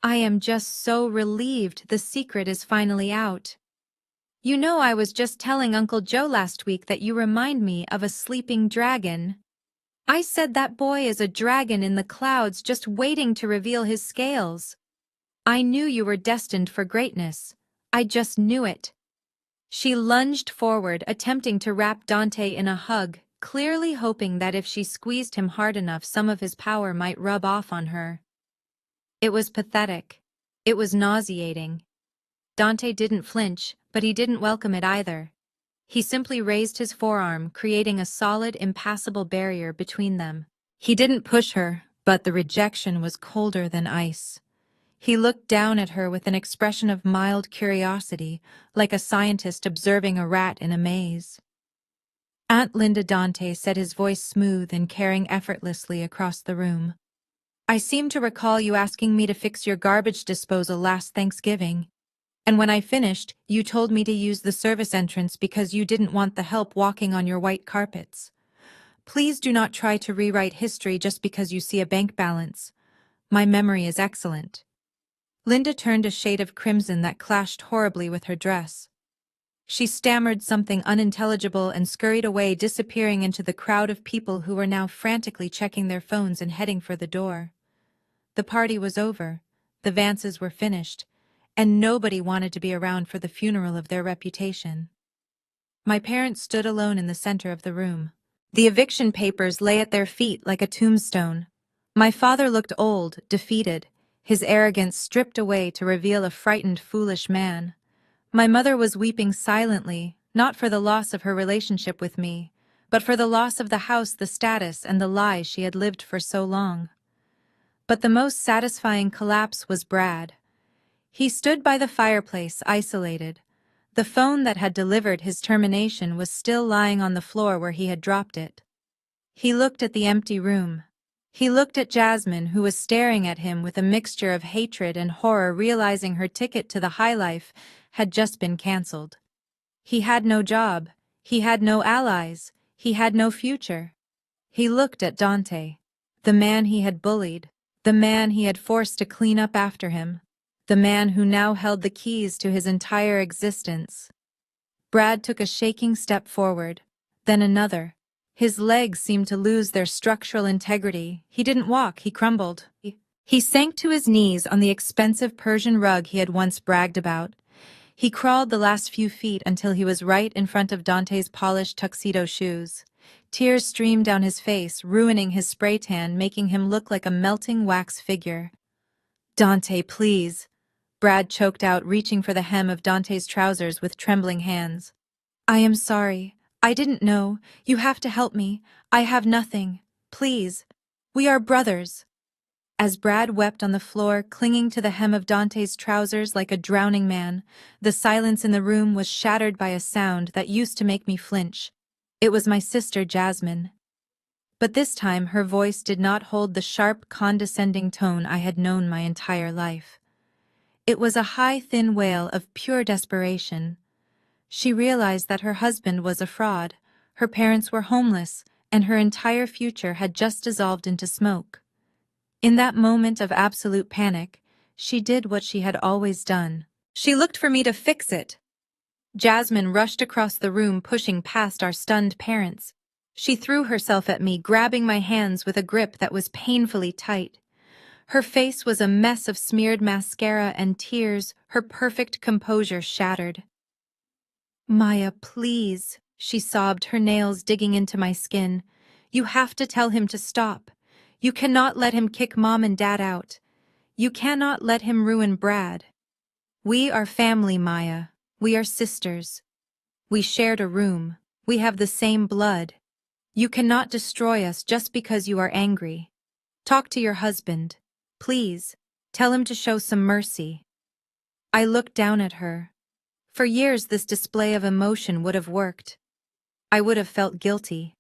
"I am just so relieved the secret is finally out. You know, I was just telling Uncle Joe last week that you remind me of a sleeping dragon. I said that boy is a dragon in the clouds just waiting to reveal his scales. I knew you were destined for greatness. I just knew it." She lunged forward, attempting to wrap Dante in a hug, clearly hoping that if she squeezed him hard enough some of his power might rub off on her. It was pathetic. It was nauseating. Dante didn't flinch, but he didn't welcome it either. He simply raised his forearm, creating a solid, impassable barrier between them. He didn't push her, but the rejection was colder than ice. He looked down at her with an expression of mild curiosity, like a scientist observing a rat in a maze. Aunt Linda, Dante said, his voice smooth and carrying effortlessly across the room. "I seem to recall you asking me to fix your garbage disposal last Thanksgiving. And when I finished, you told me to use the service entrance because you didn't want the help walking on your white carpets. Please do not try to rewrite history just because you see a bank balance. My memory is excellent." Linda turned a shade of crimson that clashed horribly with her dress. She stammered something unintelligible and scurried away, disappearing into the crowd of people who were now frantically checking their phones and heading for the door. The party was over, the Vances were finished, and nobody wanted to be around for the funeral of their reputation. My parents stood alone in the center of the room. The eviction papers lay at their feet like a tombstone. My father looked old, defeated, his arrogance stripped away to reveal a frightened, foolish man. My mother was weeping silently, not for the loss of her relationship with me, but for the loss of the house, the status, and the lie she had lived for so long. But the most satisfying collapse was Brad. He stood by the fireplace, isolated. The phone that had delivered his termination was still lying on the floor where he had dropped it. He looked at the empty room. He looked at Jasmine, who was staring at him with a mixture of hatred and horror, realizing her ticket to the high life had just been canceled. He had no job. He had no allies. He had no future. He looked at Dante, the man he had bullied, the man he had forced to clean up after him, the man who now held the keys to his entire existence. Brad took a shaking step forward, then another. His legs seemed to lose their structural integrity. He didn't walk, he crumbled. He sank to his knees on the expensive Persian rug he had once bragged about. He crawled the last few feet until he was right in front of Dante's polished tuxedo shoes. Tears streamed down his face, ruining his spray tan, making him look like a melting wax figure. "Dante, please," Brad choked out, reaching for the hem of Dante's trousers with trembling hands. "I am sorry. I didn't know. You have to help me. I have nothing. Please. We are brothers." As Brad wept on the floor, clinging to the hem of Dante's trousers like a drowning man, the silence in the room was shattered by a sound that used to make me flinch. It was my sister, Jasmine. But this time her voice did not hold the sharp, condescending tone I had known my entire life. It was a high, thin wail of pure desperation. She realized that her husband was a fraud, her parents were homeless, and her entire future had just dissolved into smoke. In that moment of absolute panic, she did what she had always done. She looked for me to fix it. Jasmine rushed across the room, pushing past our stunned parents. She threw herself at me, grabbing my hands with a grip that was painfully tight. Her face was a mess of smeared mascara and tears, her perfect composure shattered. "Maya, please," she sobbed, her nails digging into my skin. "You have to tell him to stop. You cannot let him kick Mom and Dad out. You cannot let him ruin Brad. We are family, Maya. We are sisters. We shared a room. We have the same blood. You cannot destroy us just because you are angry. Talk to your husband. Please, tell him to show some mercy." I looked down at her. For years this display of emotion would have worked. I would have felt guilty.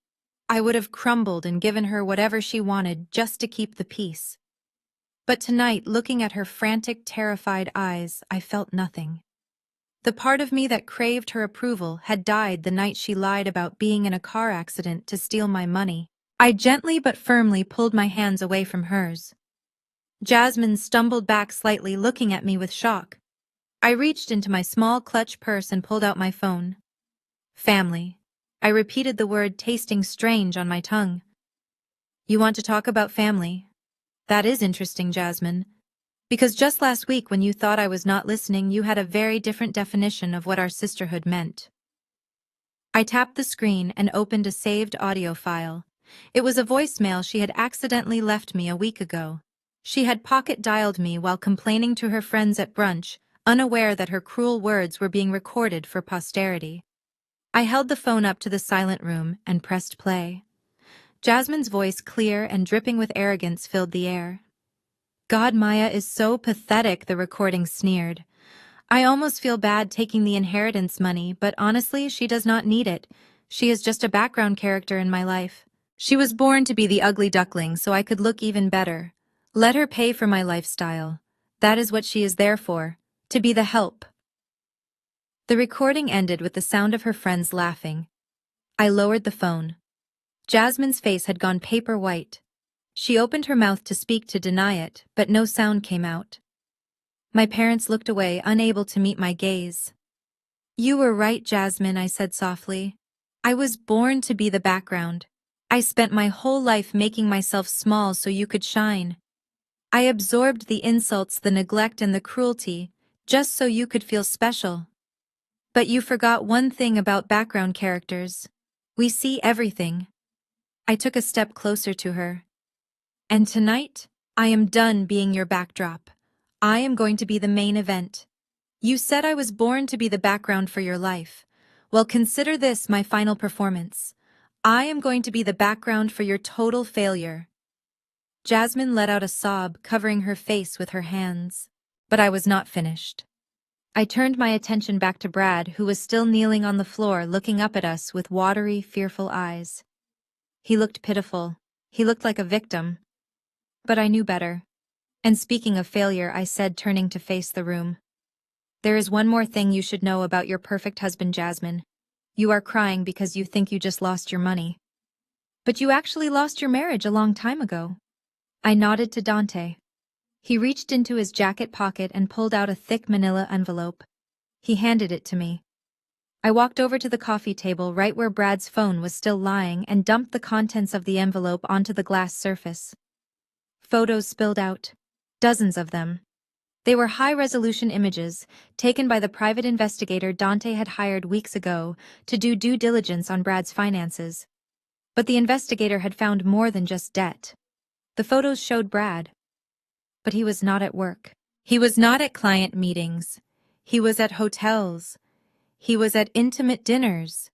I would have crumbled and given her whatever she wanted just to keep the peace. But tonight, looking at her frantic, terrified eyes, I felt nothing. The part of me that craved her approval had died the night she lied about being in a car accident to steal my money. I gently but firmly pulled my hands away from hers. Jasmine stumbled back slightly, looking at me with shock. I reached into my small clutch purse and pulled out my phone. Family. I repeated the word, tasting strange on my tongue. "You want to talk about family? That is interesting, Jasmine. Because just last week when you thought I was not listening, you had a very different definition of what our sisterhood meant." I tapped the screen and opened a saved audio file. It was a voicemail she had accidentally left me a week ago. She had pocket-dialed me while complaining to her friends at brunch, unaware that her cruel words were being recorded for posterity. I held the phone up to the silent room and pressed play. Jasmine's voice, clear and dripping with arrogance, filled the air. "God, Maya is so pathetic," the recording sneered. "I almost feel bad taking the inheritance money, but honestly, she does not need it. She is just a background character in my life. She was born to be the ugly duckling so I could look even better. Let her pay for my lifestyle. That is what she is there for, to be the help." The recording ended with the sound of her friends laughing. I lowered the phone. Jasmine's face had gone paper white. She opened her mouth to speak, to deny it, but no sound came out. My parents looked away, unable to meet my gaze. "You were right, Jasmine," I said softly. "I was born to be the background. I spent my whole life making myself small so you could shine. I absorbed the insults, the neglect, and the cruelty, just so you could feel special. But you forgot one thing about background characters. We see everything." I took a step closer to her. "And tonight, I am done being your backdrop. I am going to be the main event. You said I was born to be the background for your life. Well, consider this my final performance. I am going to be the background for your total failure." Jasmine let out a sob, covering her face with her hands. But I was not finished. I turned my attention back to Brad, who was still kneeling on the floor, looking up at us with watery, fearful eyes. He looked pitiful. He looked like a victim. But I knew better. And speaking of failure, I said, turning to face the room, "There is one more thing you should know about your perfect husband, Jasmine. You are crying because you think you just lost your money. But you actually lost your marriage a long time ago." I nodded to Dante. He reached into his jacket pocket and pulled out a thick manila envelope. He handed it to me. I walked over to the coffee table right where Brad's phone was still lying and dumped the contents of the envelope onto the glass surface. Photos spilled out. Dozens of them. They were high-resolution images, taken by the private investigator Dante had hired weeks ago to do due diligence on Brad's finances. But the investigator had found more than just debt. The photos showed Brad. But he was not at work. He was not at client meetings. He was at hotels. He was at intimate dinners.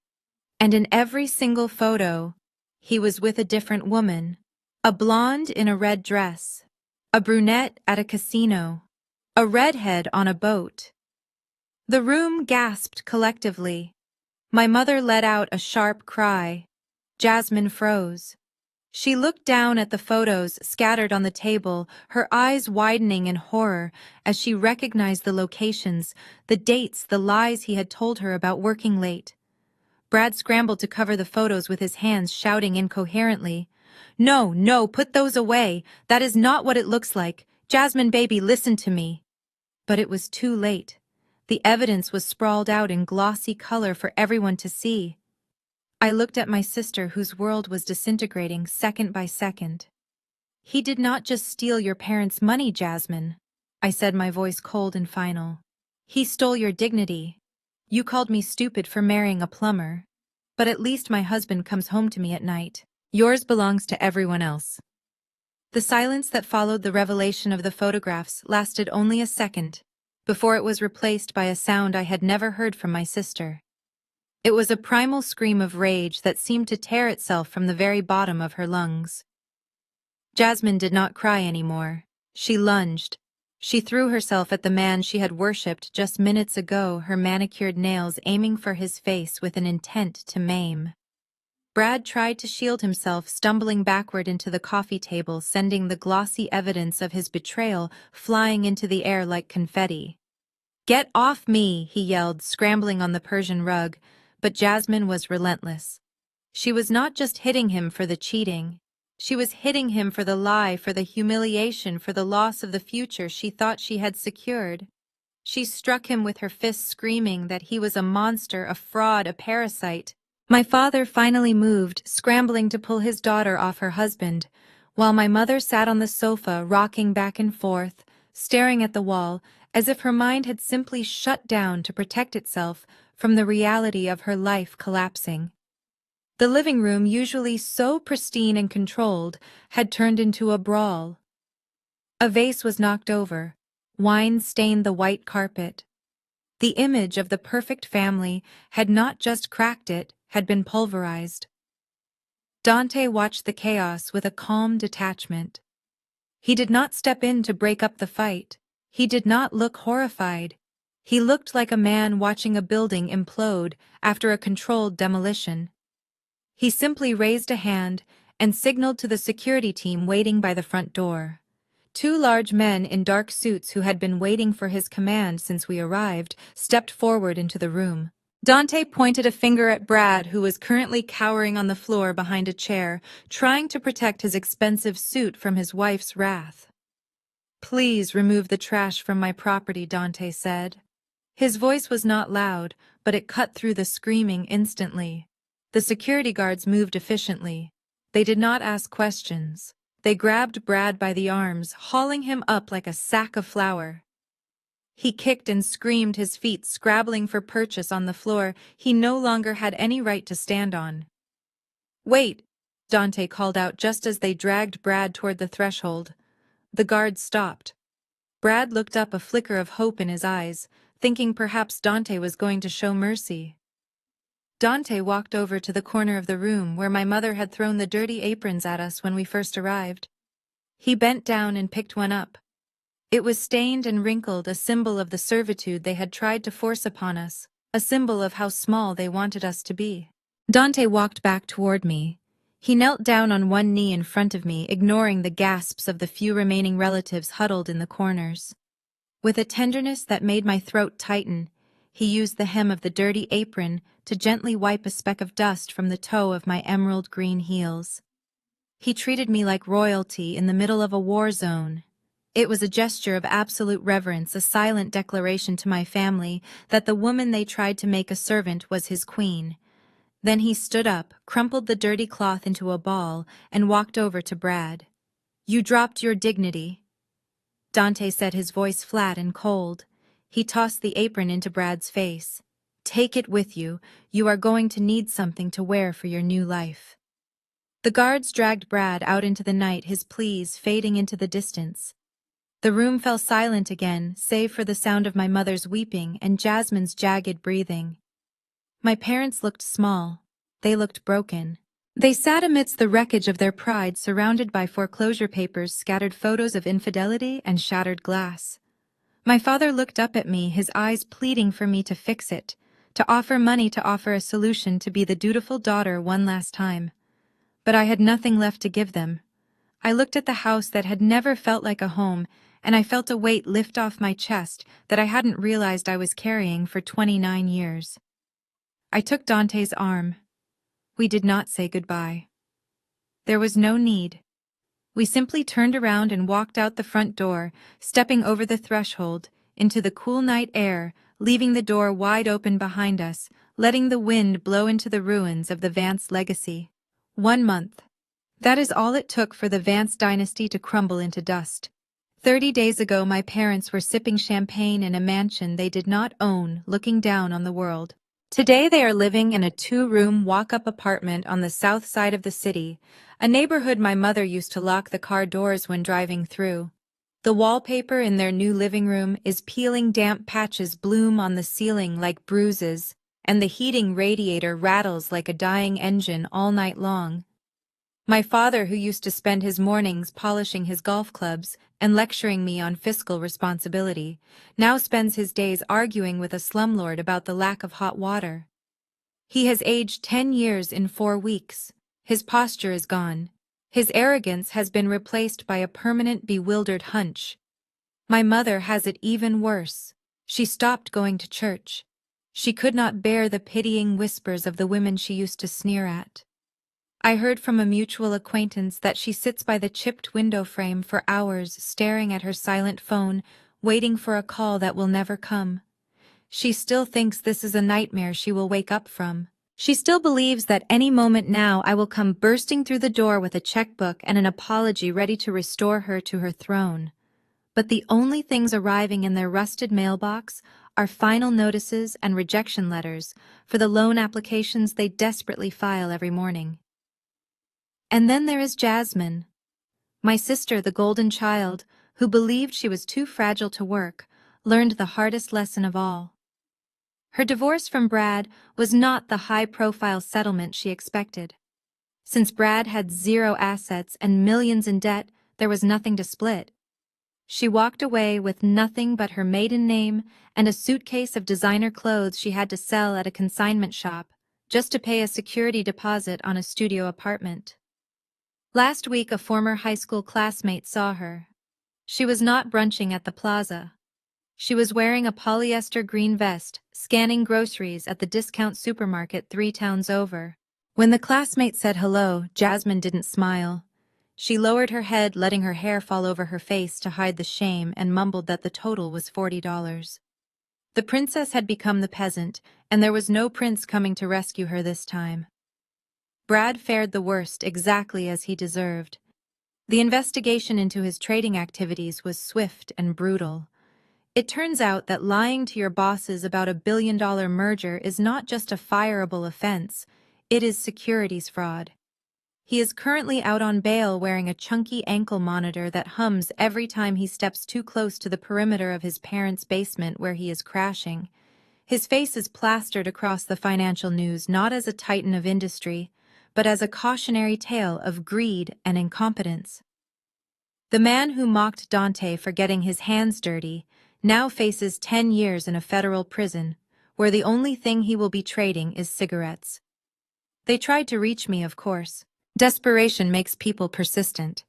And in every single photo, he was with a different woman. A blonde in a red dress. A brunette at a casino. A redhead on a boat. The room gasped collectively. My mother let out a sharp cry. Jasmine froze. She looked down at the photos scattered on the table, her eyes widening in horror as she recognized the locations, the dates, the lies he had told her about working late. Brad scrambled to cover the photos with his hands, shouting incoherently, "No, no, put those away. That is not what it looks like. Jasmine, baby, listen to me." But it was too late. The evidence was sprawled out in glossy color for everyone to see. I looked at my sister, whose world was disintegrating second by second. "He did not just steal your parents' money, Jasmine," I said, my voice cold and final. "He stole your dignity. You called me stupid for marrying a plumber. But at least my husband comes home to me at night. Yours belongs to everyone else." The silence that followed the revelation of the photographs lasted only a second, before it was replaced by a sound I had never heard from my sister. It was a primal scream of rage that seemed to tear itself from the very bottom of her lungs. Jasmine did not cry anymore. She lunged. She threw herself at the man she had worshipped just minutes ago, her manicured nails aiming for his face with an intent to maim. Brad tried to shield himself, stumbling backward into the coffee table, sending the glossy evidence of his betrayal flying into the air like confetti. "Get off me!" he yelled, scrambling on the Persian rug, but Jasmine was relentless. She was not just hitting him for the cheating. She was hitting him for the lie, for the humiliation, for the loss of the future she thought she had secured. She struck him with her fists, screaming that he was a monster, a fraud, a parasite. My father finally moved, scrambling to pull his daughter off her husband, while my mother sat on the sofa, rocking back and forth, staring at the wall, as if her mind had simply shut down to protect itself from the reality of her life collapsing. The living room, usually so pristine and controlled, had turned into a brawl. A vase was knocked over. Wine stained the white carpet. The image of the perfect family had not just cracked, it had been pulverized. Dante watched the chaos with a calm detachment. He did not step in to break up the fight. He did not look horrified. He looked like a man watching a building implode after a controlled demolition. He simply raised a hand and signaled to the security team waiting by the front door. Two large men in dark suits, who had been waiting for his command since we arrived, stepped forward into the room. Dante pointed a finger at Brad, who was currently cowering on the floor behind a chair, trying to protect his expensive suit from his wife's wrath. "Please remove the trash from my property," Dante said. His voice was not loud, but it cut through the screaming instantly. The security guards moved efficiently. They did not ask questions. They grabbed Brad by the arms, hauling him up like a sack of flour. He kicked and screamed, his feet scrabbling for purchase on the floor he no longer had any right to stand on. "Wait!" Dante called out just as they dragged Brad toward the threshold. The guards stopped. Brad looked up, a flicker of hope in his eyes, thinking perhaps Dante was going to show mercy. Dante walked over to the corner of the room where my mother had thrown the dirty aprons at us when we first arrived. He bent down and picked one up. It was stained and wrinkled, a symbol of the servitude they had tried to force upon us, a symbol of how small they wanted us to be. Dante walked back toward me. He knelt down on one knee in front of me, ignoring the gasps of the few remaining relatives huddled in the corners. With a tenderness that made my throat tighten, he used the hem of the dirty apron to gently wipe a speck of dust from the toe of my emerald green heels. He treated me like royalty in the middle of a war zone. It was a gesture of absolute reverence, a silent declaration to my family that the woman they tried to make a servant was his queen. Then he stood up, crumpled the dirty cloth into a ball, and walked over to Brad. "You dropped your dignity," Dante said, his voice flat and cold. He tossed the apron into Brad's face. "Take it with you. You are going to need something to wear for your new life." The guards dragged Brad out into the night, his pleas fading into the distance. The room fell silent again, save for the sound of my mother's weeping and Jasmine's jagged breathing. My parents looked small. They looked broken. They sat amidst the wreckage of their pride, surrounded by foreclosure papers, scattered photos of infidelity, and shattered glass. My father looked up at me, his eyes pleading for me to fix it, to offer money, to offer a solution, to be the dutiful daughter one last time. But I had nothing left to give them. I looked at the house that had never felt like a home, and I felt a weight lift off my chest that I hadn't realized I was carrying for 29 years. I took Dante's arm. We did not say goodbye. There was no need. We simply turned around and walked out the front door, stepping over the threshold, into the cool night air, leaving the door wide open behind us, letting the wind blow into the ruins of the Vance legacy. 1 month. That is all it took for the Vance dynasty to crumble into dust. 30 days ago, my parents were sipping champagne in a mansion they did not own, looking down on the world. Today they are living in a 2-room walk-up apartment on the south side of the city, a neighborhood my mother used to lock the car doors when driving through. The wallpaper in their new living room is peeling, damp patches bloom on the ceiling like bruises, and the heating radiator rattles like a dying engine all night long. My father, who used to spend his mornings polishing his golf clubs and lecturing me on fiscal responsibility, now spends his days arguing with a slumlord about the lack of hot water. He has aged 10 years in 4 weeks. His posture is gone. His arrogance has been replaced by a permanent bewildered hunch. My mother has it even worse. She stopped going to church. She could not bear the pitying whispers of the women she used to sneer at. I heard from a mutual acquaintance that she sits by the chipped window frame for hours, staring at her silent phone, waiting for a call that will never come. She still thinks this is a nightmare she will wake up from. She still believes that any moment now I will come bursting through the door with a checkbook and an apology ready to restore her to her throne. But the only things arriving in their rusted mailbox are final notices and rejection letters for the loan applications they desperately file every morning. And then there is Jasmine, my sister, the golden child, who believed she was too fragile to work, learned the hardest lesson of all. Her divorce from Brad was not the high-profile settlement she expected. Since Brad had 0 assets and millions in debt, there was nothing to split. She walked away with nothing but her maiden name and a suitcase of designer clothes she had to sell at a consignment shop, just to pay a security deposit on a studio apartment. Last week, a former high school classmate saw her. She was not brunching at the plaza. She was wearing a polyester green vest, scanning groceries at the discount supermarket 3 towns over. When the classmate said hello, Jasmine didn't smile. She lowered her head, letting her hair fall over her face to hide the shame, and mumbled that the total was $40. The princess had become the peasant, and there was no prince coming to rescue her this time. Brad fared the worst, exactly as he deserved. The investigation into his trading activities was swift and brutal. It turns out that lying to your bosses about a billion-dollar merger is not just a fireable offense, it is securities fraud. He is currently out on bail wearing a chunky ankle monitor that hums every time he steps too close to the perimeter of his parents' basement where he is crashing. His face is plastered across the financial news not as a titan of industry, but as a cautionary tale of greed and incompetence. The man who mocked Dante for getting his hands dirty now faces 10 years in a federal prison, where the only thing he will be trading is cigarettes. They tried to reach me, of course. Desperation makes people persistent.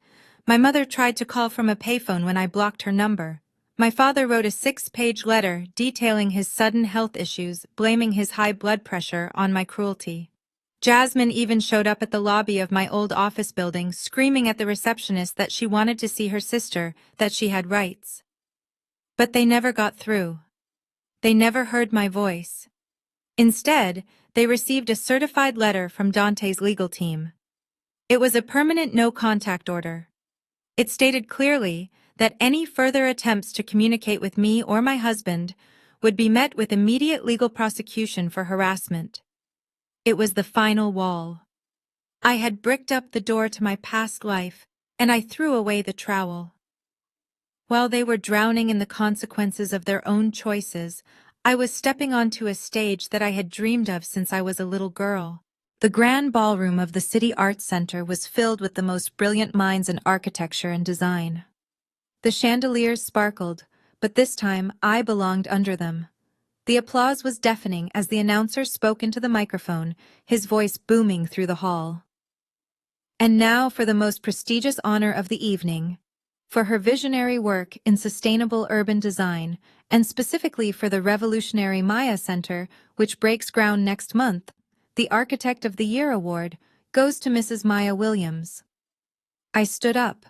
My mother tried to call from a payphone when I blocked her number. My father wrote a 6-page letter detailing his sudden health issues, blaming his high blood pressure on my cruelty. Jasmine even showed up at the lobby of my old office building, screaming at the receptionist that she wanted to see her sister, that she had rights. But they never got through. They never heard my voice. Instead, they received a certified letter from Dante's legal team. It was a permanent no-contact order. It stated clearly that any further attempts to communicate with me or my husband would be met with immediate legal prosecution for harassment. It was the final wall. I had bricked up the door to my past life, and I threw away the trowel. While they were drowning in the consequences of their own choices, I was stepping onto a stage that I had dreamed of since I was a little girl. The grand ballroom of the City Arts Center was filled with the most brilliant minds in architecture and design. The chandeliers sparkled, but this time I belonged under them. The applause was deafening as the announcer spoke into the microphone, his voice booming through the hall. And now for the most prestigious honor of the evening. for her visionary work in sustainable urban design, and specifically for the revolutionary Maya Center, which breaks ground next month. The Architect of the Year award goes to Mrs. Maya Williams. I stood up.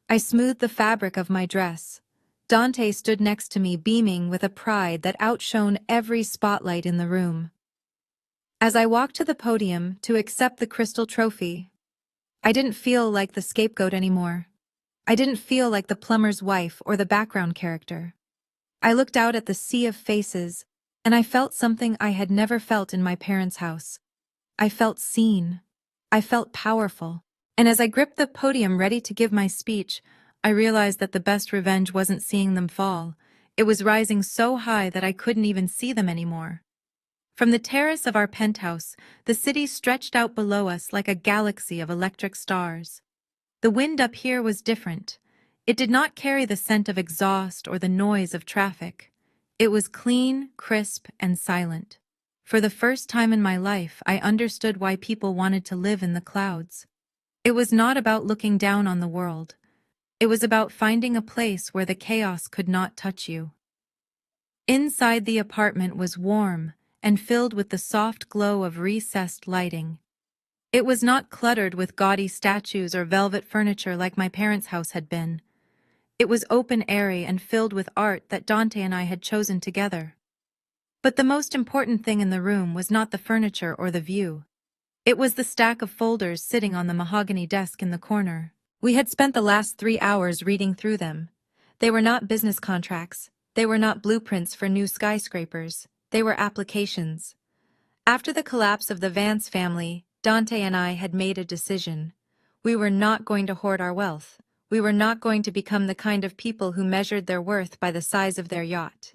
I smoothed the fabric of my dress. Dante stood next to me, beaming with a pride that outshone every spotlight in the room. As I walked to the podium to accept the crystal trophy, I didn't feel like the scapegoat anymore. I didn't feel like the plumber's wife or the background character. I looked out at the sea of faces, and I felt something I had never felt in my parents' house. I felt seen. I felt powerful. And as I gripped the podium ready to give my speech, I realized that the best revenge wasn't seeing them fall. It was rising so high that I couldn't even see them anymore. From the terrace of our penthouse, the city stretched out below us like a galaxy of electric stars. The wind up here was different. It did not carry the scent of exhaust or the noise of traffic. It was clean, crisp, and silent. For the first time in my life, I understood why people wanted to live in the clouds. It was not about looking down on the world. It was about finding a place where the chaos could not touch you. Inside the apartment was warm and filled with the soft glow of recessed lighting. It was not cluttered with gaudy statues or velvet furniture like my parents' house had been. It was open-airy and filled with art that Dante and I had chosen together. But the most important thing in the room was not the furniture or the view. It was the stack of folders sitting on the mahogany desk in the corner. We had spent the last 3 hours reading through them. They were not business contracts. They were not blueprints for new skyscrapers. They were applications. After the collapse of the Vance family, Dante and I had made a decision. We were not going to hoard our wealth. We were not going to become the kind of people who measured their worth by the size of their yacht.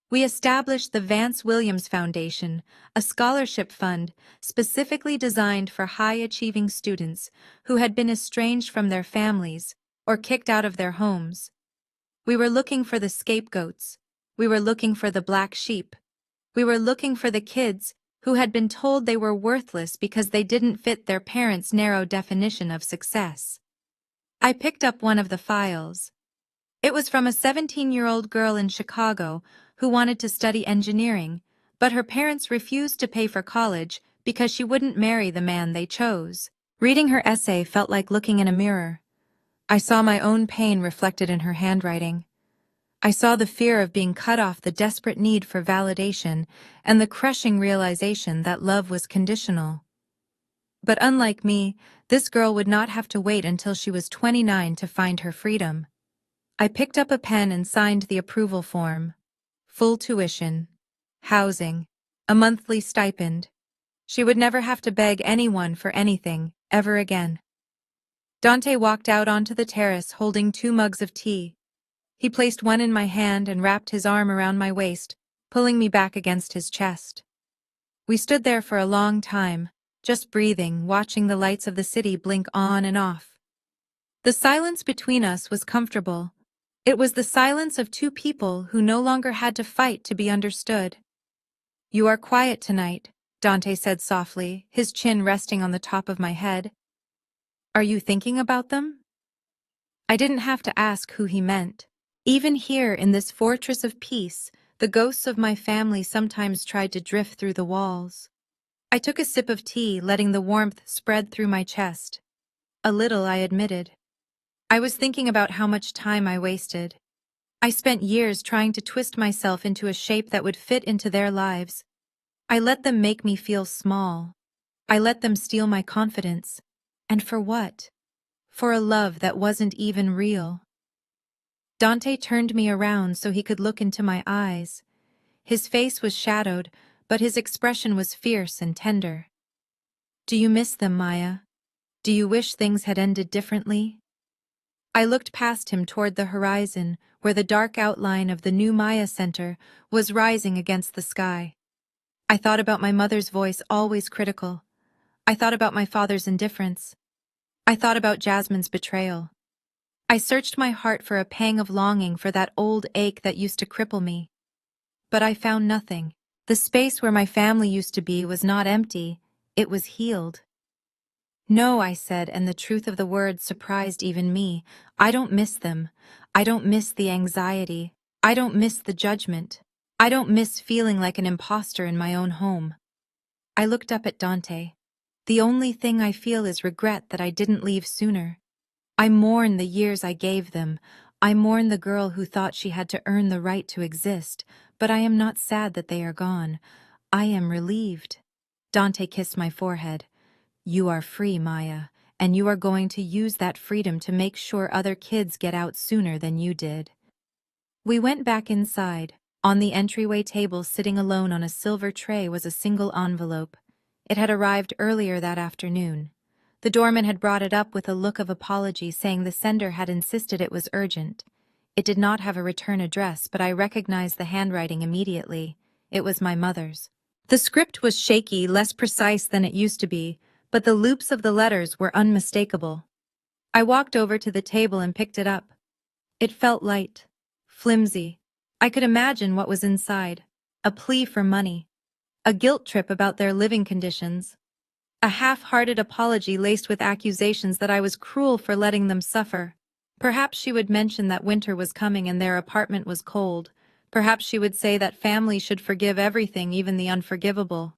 We established the Vance Williams Foundation, a scholarship fund specifically designed for high-achieving students who had been estranged from their families or kicked out of their homes. We were looking for the scapegoats. We were looking for the black sheep. We were looking for the kids who had been told they were worthless because they didn't fit their parents' narrow definition of success. I picked up one of the files. It was from a 17-year-old girl in Chicago who wanted to study engineering, but her parents refused to pay for college because she wouldn't marry the man they chose. Reading her essay felt like looking in a mirror. I saw my own pain reflected in her handwriting. I saw the fear of being cut off, the desperate need for validation, and the crushing realization that love was conditional. But unlike me, this girl would not have to wait until she was 29 to find her freedom. I picked up a pen and signed the approval form. Full tuition, housing, a monthly stipend. She would never have to beg anyone for anything, ever again. Dante walked out onto the terrace holding 2 mugs of tea. He placed one in my hand and wrapped his arm around my waist, pulling me back against his chest. We stood there for a long time, just breathing, watching the lights of the city blink on and off. The silence between us was comfortable. It was the silence of 2 people who no longer had to fight to be understood. "You are quiet tonight," Dante said softly, his chin resting on the top of my head. "Are you thinking about them?" I didn't have to ask who he meant. Even here in this fortress of peace, the ghosts of my family sometimes tried to drift through the walls. I took a sip of tea, letting the warmth spread through my chest. A little, I admitted. I was thinking about how much time I wasted. I spent years trying to twist myself into a shape that would fit into their lives. I let them make me feel small. I let them steal my confidence. And for what? For a love that wasn't even real. Dante turned me around so he could look into my eyes. His face was shadowed, but his expression was fierce and tender. "Do you miss them, Maya? Do you wish things had ended differently?" I looked past him toward the horizon, where the dark outline of the new Maya Center was rising against the sky. I thought about my mother's voice, always critical. I thought about my father's indifference. I thought about Jasmine's betrayal. I searched my heart for a pang of longing for that old ache that used to cripple me. But I found nothing. The space where my family used to be was not empty, it was healed. No, I said, and the truth of the words surprised even me. I don't miss them. I don't miss the anxiety. I don't miss the judgment. I don't miss feeling like an imposter in my own home. I looked up at Dante. The only thing I feel is regret that I didn't leave sooner. I mourn the years I gave them. I mourn the girl who thought she had to earn the right to exist, but I am not sad that they are gone. I am relieved. Dante kissed my forehead. You are free, Maya, and you are going to use that freedom to make sure other kids get out sooner than you did. We went back inside. On the entryway table, sitting alone on a silver tray, was a single envelope. It had arrived earlier that afternoon. The doorman had brought it up with a look of apology, saying the sender had insisted it was urgent. It did not have a return address, but I recognized the handwriting immediately. It was my mother's. The script was shaky, less precise than it used to be, but the loops of the letters were unmistakable. I walked over to the table and picked it up. It felt light, flimsy. I could imagine what was inside. A plea for money. A guilt trip about their living conditions. A half-hearted apology laced with accusations that I was cruel for letting them suffer. Perhaps she would mention that winter was coming and their apartment was cold. Perhaps she would say that family should forgive everything, even the unforgivable.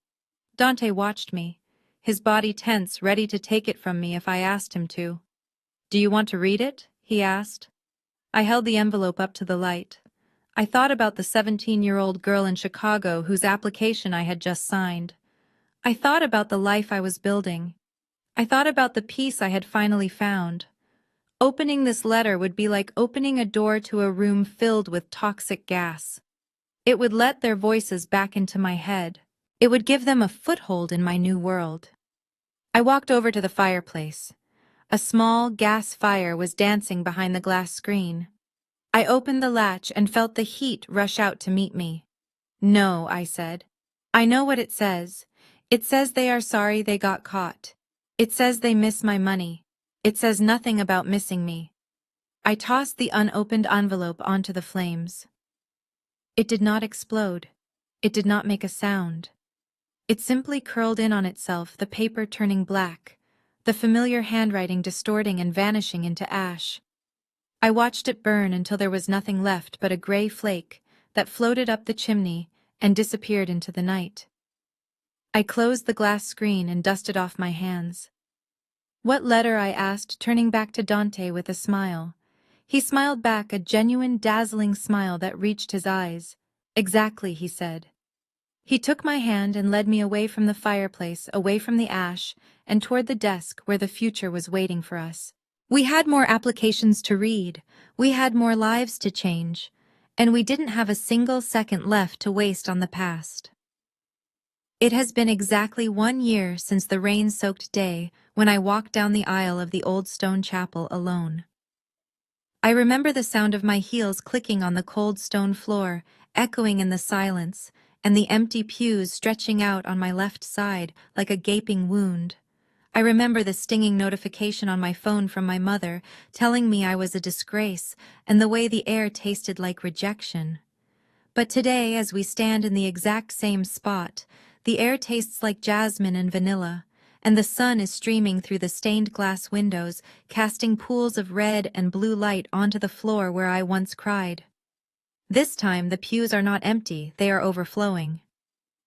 Dante watched me, his body tense, ready to take it from me if I asked him to. "Do you want to read it?" he asked. I held the envelope up to the light. I thought about the 17-year-old girl in Chicago whose application I had just signed. I thought about the life I was building. I thought about the peace I had finally found. Opening this letter would be like opening a door to a room filled with toxic gas. It would let their voices back into my head. It would give them a foothold in my new world. I walked over to the fireplace. A small gas fire was dancing behind the glass screen. I opened the latch and felt the heat rush out to meet me. "No," I said. "I know what it says. It says they are sorry they got caught. It says they miss my money. It says nothing about missing me." I tossed the unopened envelope onto the flames. It did not explode. It did not make a sound. It simply curled in on itself, the paper turning black, the familiar handwriting distorting and vanishing into ash. I watched it burn until there was nothing left but a gray flake that floated up the chimney and disappeared into the night. I closed the glass screen and dusted off my hands. "What letter?" I asked, turning back to Dante with a smile. He smiled back, a genuine, dazzling smile that reached his eyes. "Exactly," he said. He took my hand and led me away from the fireplace, away from the ash, and toward the desk where the future was waiting for us. We had more applications to read, we had more lives to change, and we didn't have a single second left to waste on the past. It has been exactly 1 year since the rain-soaked day when I walked down the aisle of the old stone chapel alone. I remember the sound of my heels clicking on the cold stone floor, echoing in the silence, and the empty pews stretching out on my left side like a gaping wound. I remember the stinging notification on my phone from my mother, telling me I was a disgrace, and the way the air tasted like rejection. But today, as we stand in the exact same spot, the air tastes like jasmine and vanilla, and the sun is streaming through the stained glass windows, casting pools of red and blue light onto the floor where I once cried. This time, the pews are not empty, they are overflowing.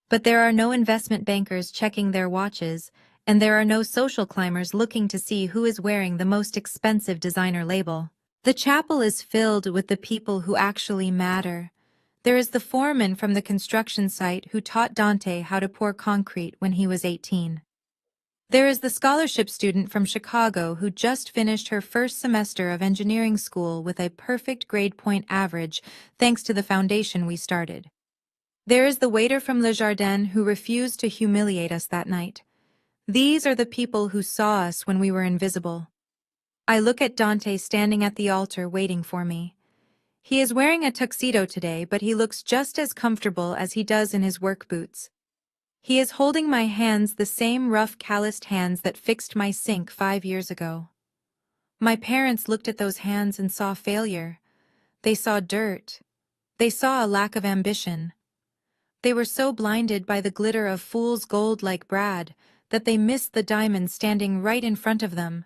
But there are no investment bankers checking their watches, and there are no social climbers looking to see who is wearing the most expensive designer label. The chapel is filled with the people who actually matter. There is the foreman from the construction site who taught Dante how to pour concrete when he was 18. There is the scholarship student from Chicago who just finished her first semester of engineering school with a perfect grade point average thanks to the foundation we started. There is the waiter from Le Jardin who refused to humiliate us that night. These are the people who saw us when we were invisible. I look at Dante standing at the altar waiting for me. He is wearing a tuxedo today, but he looks just as comfortable as he does in his work boots. He is holding my hands, the same rough, calloused hands that fixed my sink 5 years ago. My parents looked at those hands and saw failure. They saw dirt. They saw a lack of ambition. They were so blinded by the glitter of fool's gold like Brad that they missed the diamond standing right in front of them.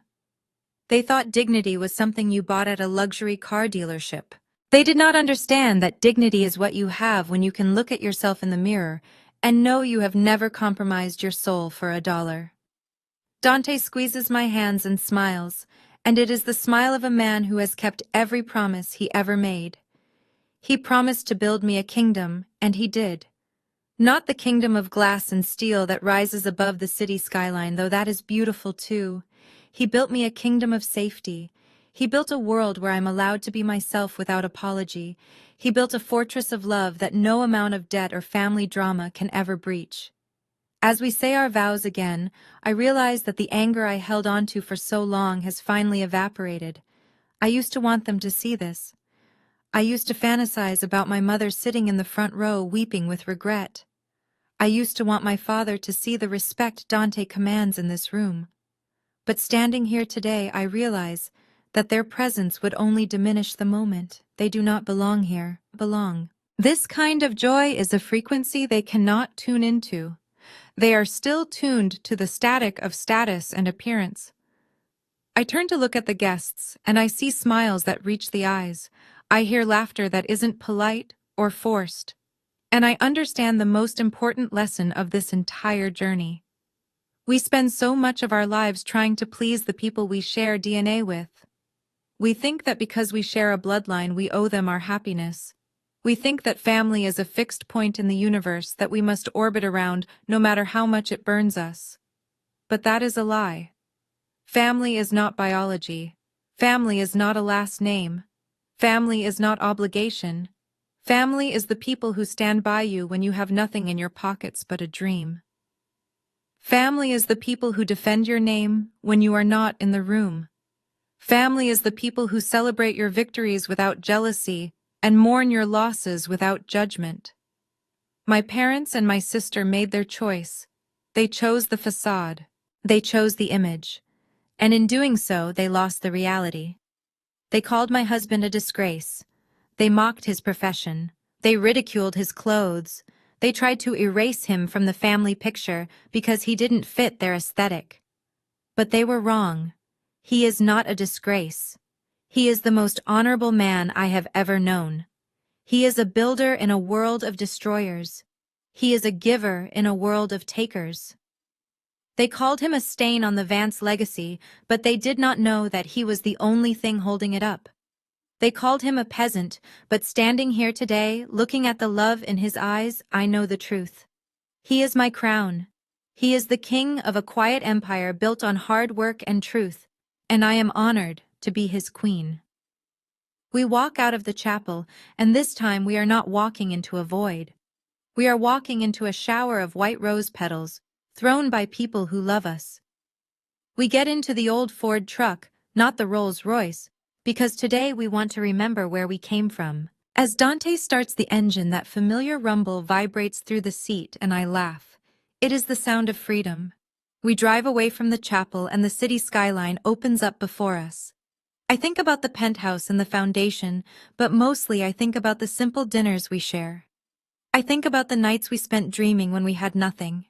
They thought dignity was something you bought at a luxury car dealership. They did not understand that dignity is what you have when you can look at yourself in the mirror and know you have never compromised your soul for $1. Dante squeezes my hands and smiles, and it is the smile of a man who has kept every promise he ever made. He promised to build me a kingdom, and he did. Not the kingdom of glass and steel that rises above the city skyline, though that is beautiful too. He built me a kingdom of safety. He built a world where I'm allowed to be myself without apology. He built a fortress of love that no amount of debt or family drama can ever breach. As we say our vows again, I realize that the anger I held onto for so long has finally evaporated. I used to want them to see this. I used to fantasize about my mother sitting in the front row weeping with regret. I used to want my father to see the respect Dante commands in this room. But standing here today, I realize that their presence would only diminish the moment. They do not belong here, belong. This kind of joy is a frequency they cannot tune into. They are still tuned to the static of status and appearance. I turn to look at the guests, and I see smiles that reach the eyes. I hear laughter that isn't polite or forced. And I understand the most important lesson of this entire journey. We spend so much of our lives trying to please the people we share DNA with. We think that because we share a bloodline, we owe them our happiness. We think that family is a fixed point in the universe that we must orbit around no matter how much it burns us. But that is a lie. Family is not biology. Family is not a last name. Family is not obligation. Family is the people who stand by you when you have nothing in your pockets but a dream. Family is the people who defend your name when you are not in the room. Family is the people who celebrate your victories without jealousy and mourn your losses without judgment. My parents and my sister made their choice. They chose the facade. They chose the image. And in doing so, they lost the reality. They called my husband a disgrace. They mocked his profession. They ridiculed his clothes. They tried to erase him from the family picture because he didn't fit their aesthetic. But they were wrong. He is not a disgrace. He is the most honorable man I have ever known. He is a builder in a world of destroyers. He is a giver in a world of takers. They called him a stain on the Vance legacy, but they did not know that he was the only thing holding it up. They called him a peasant, but standing here today, looking at the love in his eyes, I know the truth. He is my crown. He is the king of a quiet empire built on hard work and truth, and I am honored to be his queen. We walk out of the chapel, and this time we are not walking into a void. We are walking into a shower of white rose petals, thrown by people who love us. We get into the old Ford truck, not the Rolls-Royce, because today we want to remember where we came from. As Dante starts the engine, that familiar rumble vibrates through the seat, and I laugh. It is the sound of freedom. We drive away from the chapel, and the city skyline opens up before us. I think about the penthouse and the foundation, but mostly I think about the simple dinners we share. I think about the nights we spent dreaming when we had nothing.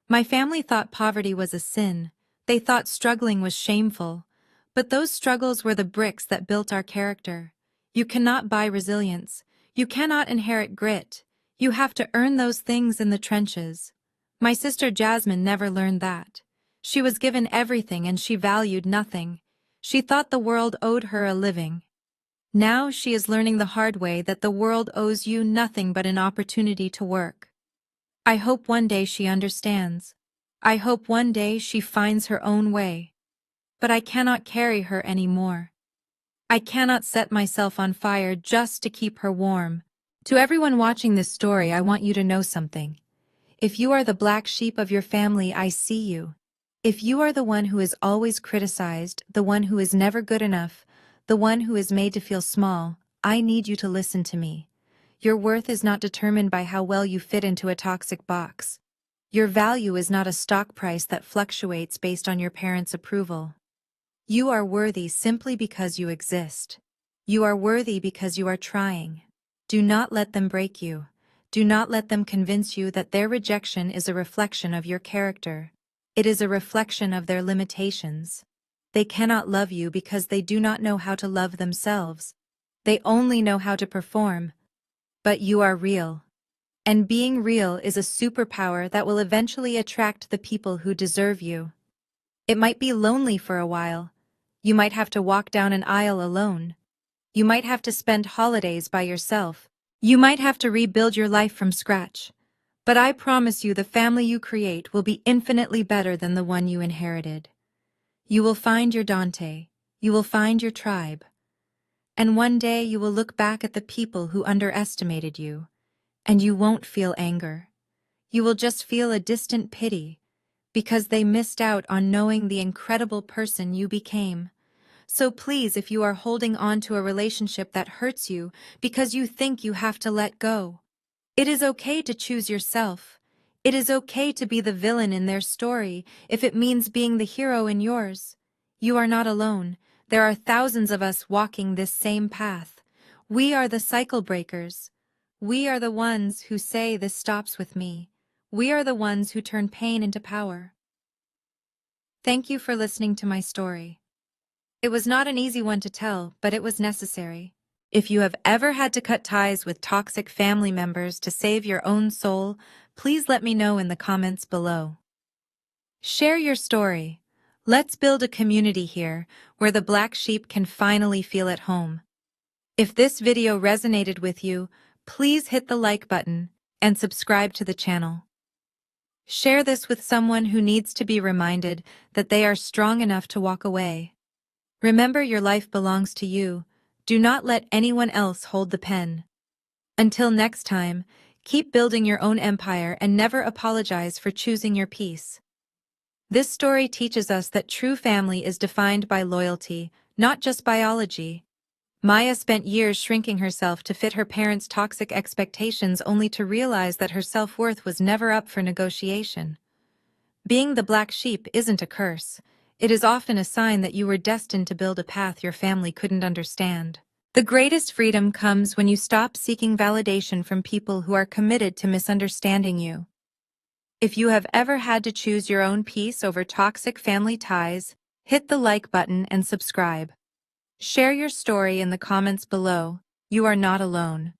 My family thought poverty was a sin. They thought struggling was shameful. But those struggles were the bricks that built our character. You cannot buy resilience. You cannot inherit grit. You have to earn those things in the trenches. My sister Jasmine never learned that. She was given everything and she valued nothing. She thought the world owed her a living. Now she is learning the hard way that the world owes you nothing but an opportunity to work. I hope one day she understands. I hope one day she finds her own way. But I cannot carry her anymore. I cannot set myself on fire just to keep her warm. To everyone watching this story, I want you to know something. If you are the black sheep of your family, I see you. If you are the one who is always criticized, the one who is never good enough, the one who is made to feel small, I need you to listen to me. Your worth is not determined by how well you fit into a toxic box. Your value is not a stock price that fluctuates based on your parents' approval. You are worthy simply because you exist. You are worthy because you are trying. Do not let them break you. Do not let them convince you that their rejection is a reflection of your character. It is a reflection of their limitations. They cannot love you because they do not know how to love themselves. They only know how to perform. But you are real. And being real is a superpower that will eventually attract the people who deserve you. It might be lonely for a while. You might have to walk down an aisle alone. You might have to spend holidays by yourself. You might have to rebuild your life from scratch. But I promise you the family you create will be infinitely better than the one you inherited. You will find your Dante. You will find your tribe. And one day you will look back at the people who underestimated you, and you won't feel anger. You will just feel a distant pity, because they missed out on knowing the incredible person you became. So please, if you are holding on to a relationship that hurts you because you think you have to let go, it is okay to choose yourself. It is okay to be the villain in their story if it means being the hero in yours. You are not alone. There are thousands of us walking this same path. We are the cycle breakers. We are the ones who say this stops with me. We are the ones who turn pain into power. Thank you for listening to my story. It was not an easy one to tell, but it was necessary. If you have ever had to cut ties with toxic family members to save your own soul, please let me know in the comments below. Share your story. Let's build a community here where the black sheep can finally feel at home. If this video resonated with you, please hit the like button and subscribe to the channel. Share this with someone who needs to be reminded that they are strong enough to walk away. Remember, your life belongs to you. Do not let anyone else hold the pen. Until next time, keep building your own empire and never apologize for choosing your peace. This story teaches us that true family is defined by loyalty, not just biology. Maya spent years shrinking herself to fit her parents' toxic expectations only to realize that her self-worth was never up for negotiation. Being the black sheep isn't a curse. It is often a sign that you were destined to build a path your family couldn't understand. The greatest freedom comes when you stop seeking validation from people who are committed to misunderstanding you. If you have ever had to choose your own peace over toxic family ties, hit the like button and subscribe. Share your story in the comments below. You are not alone.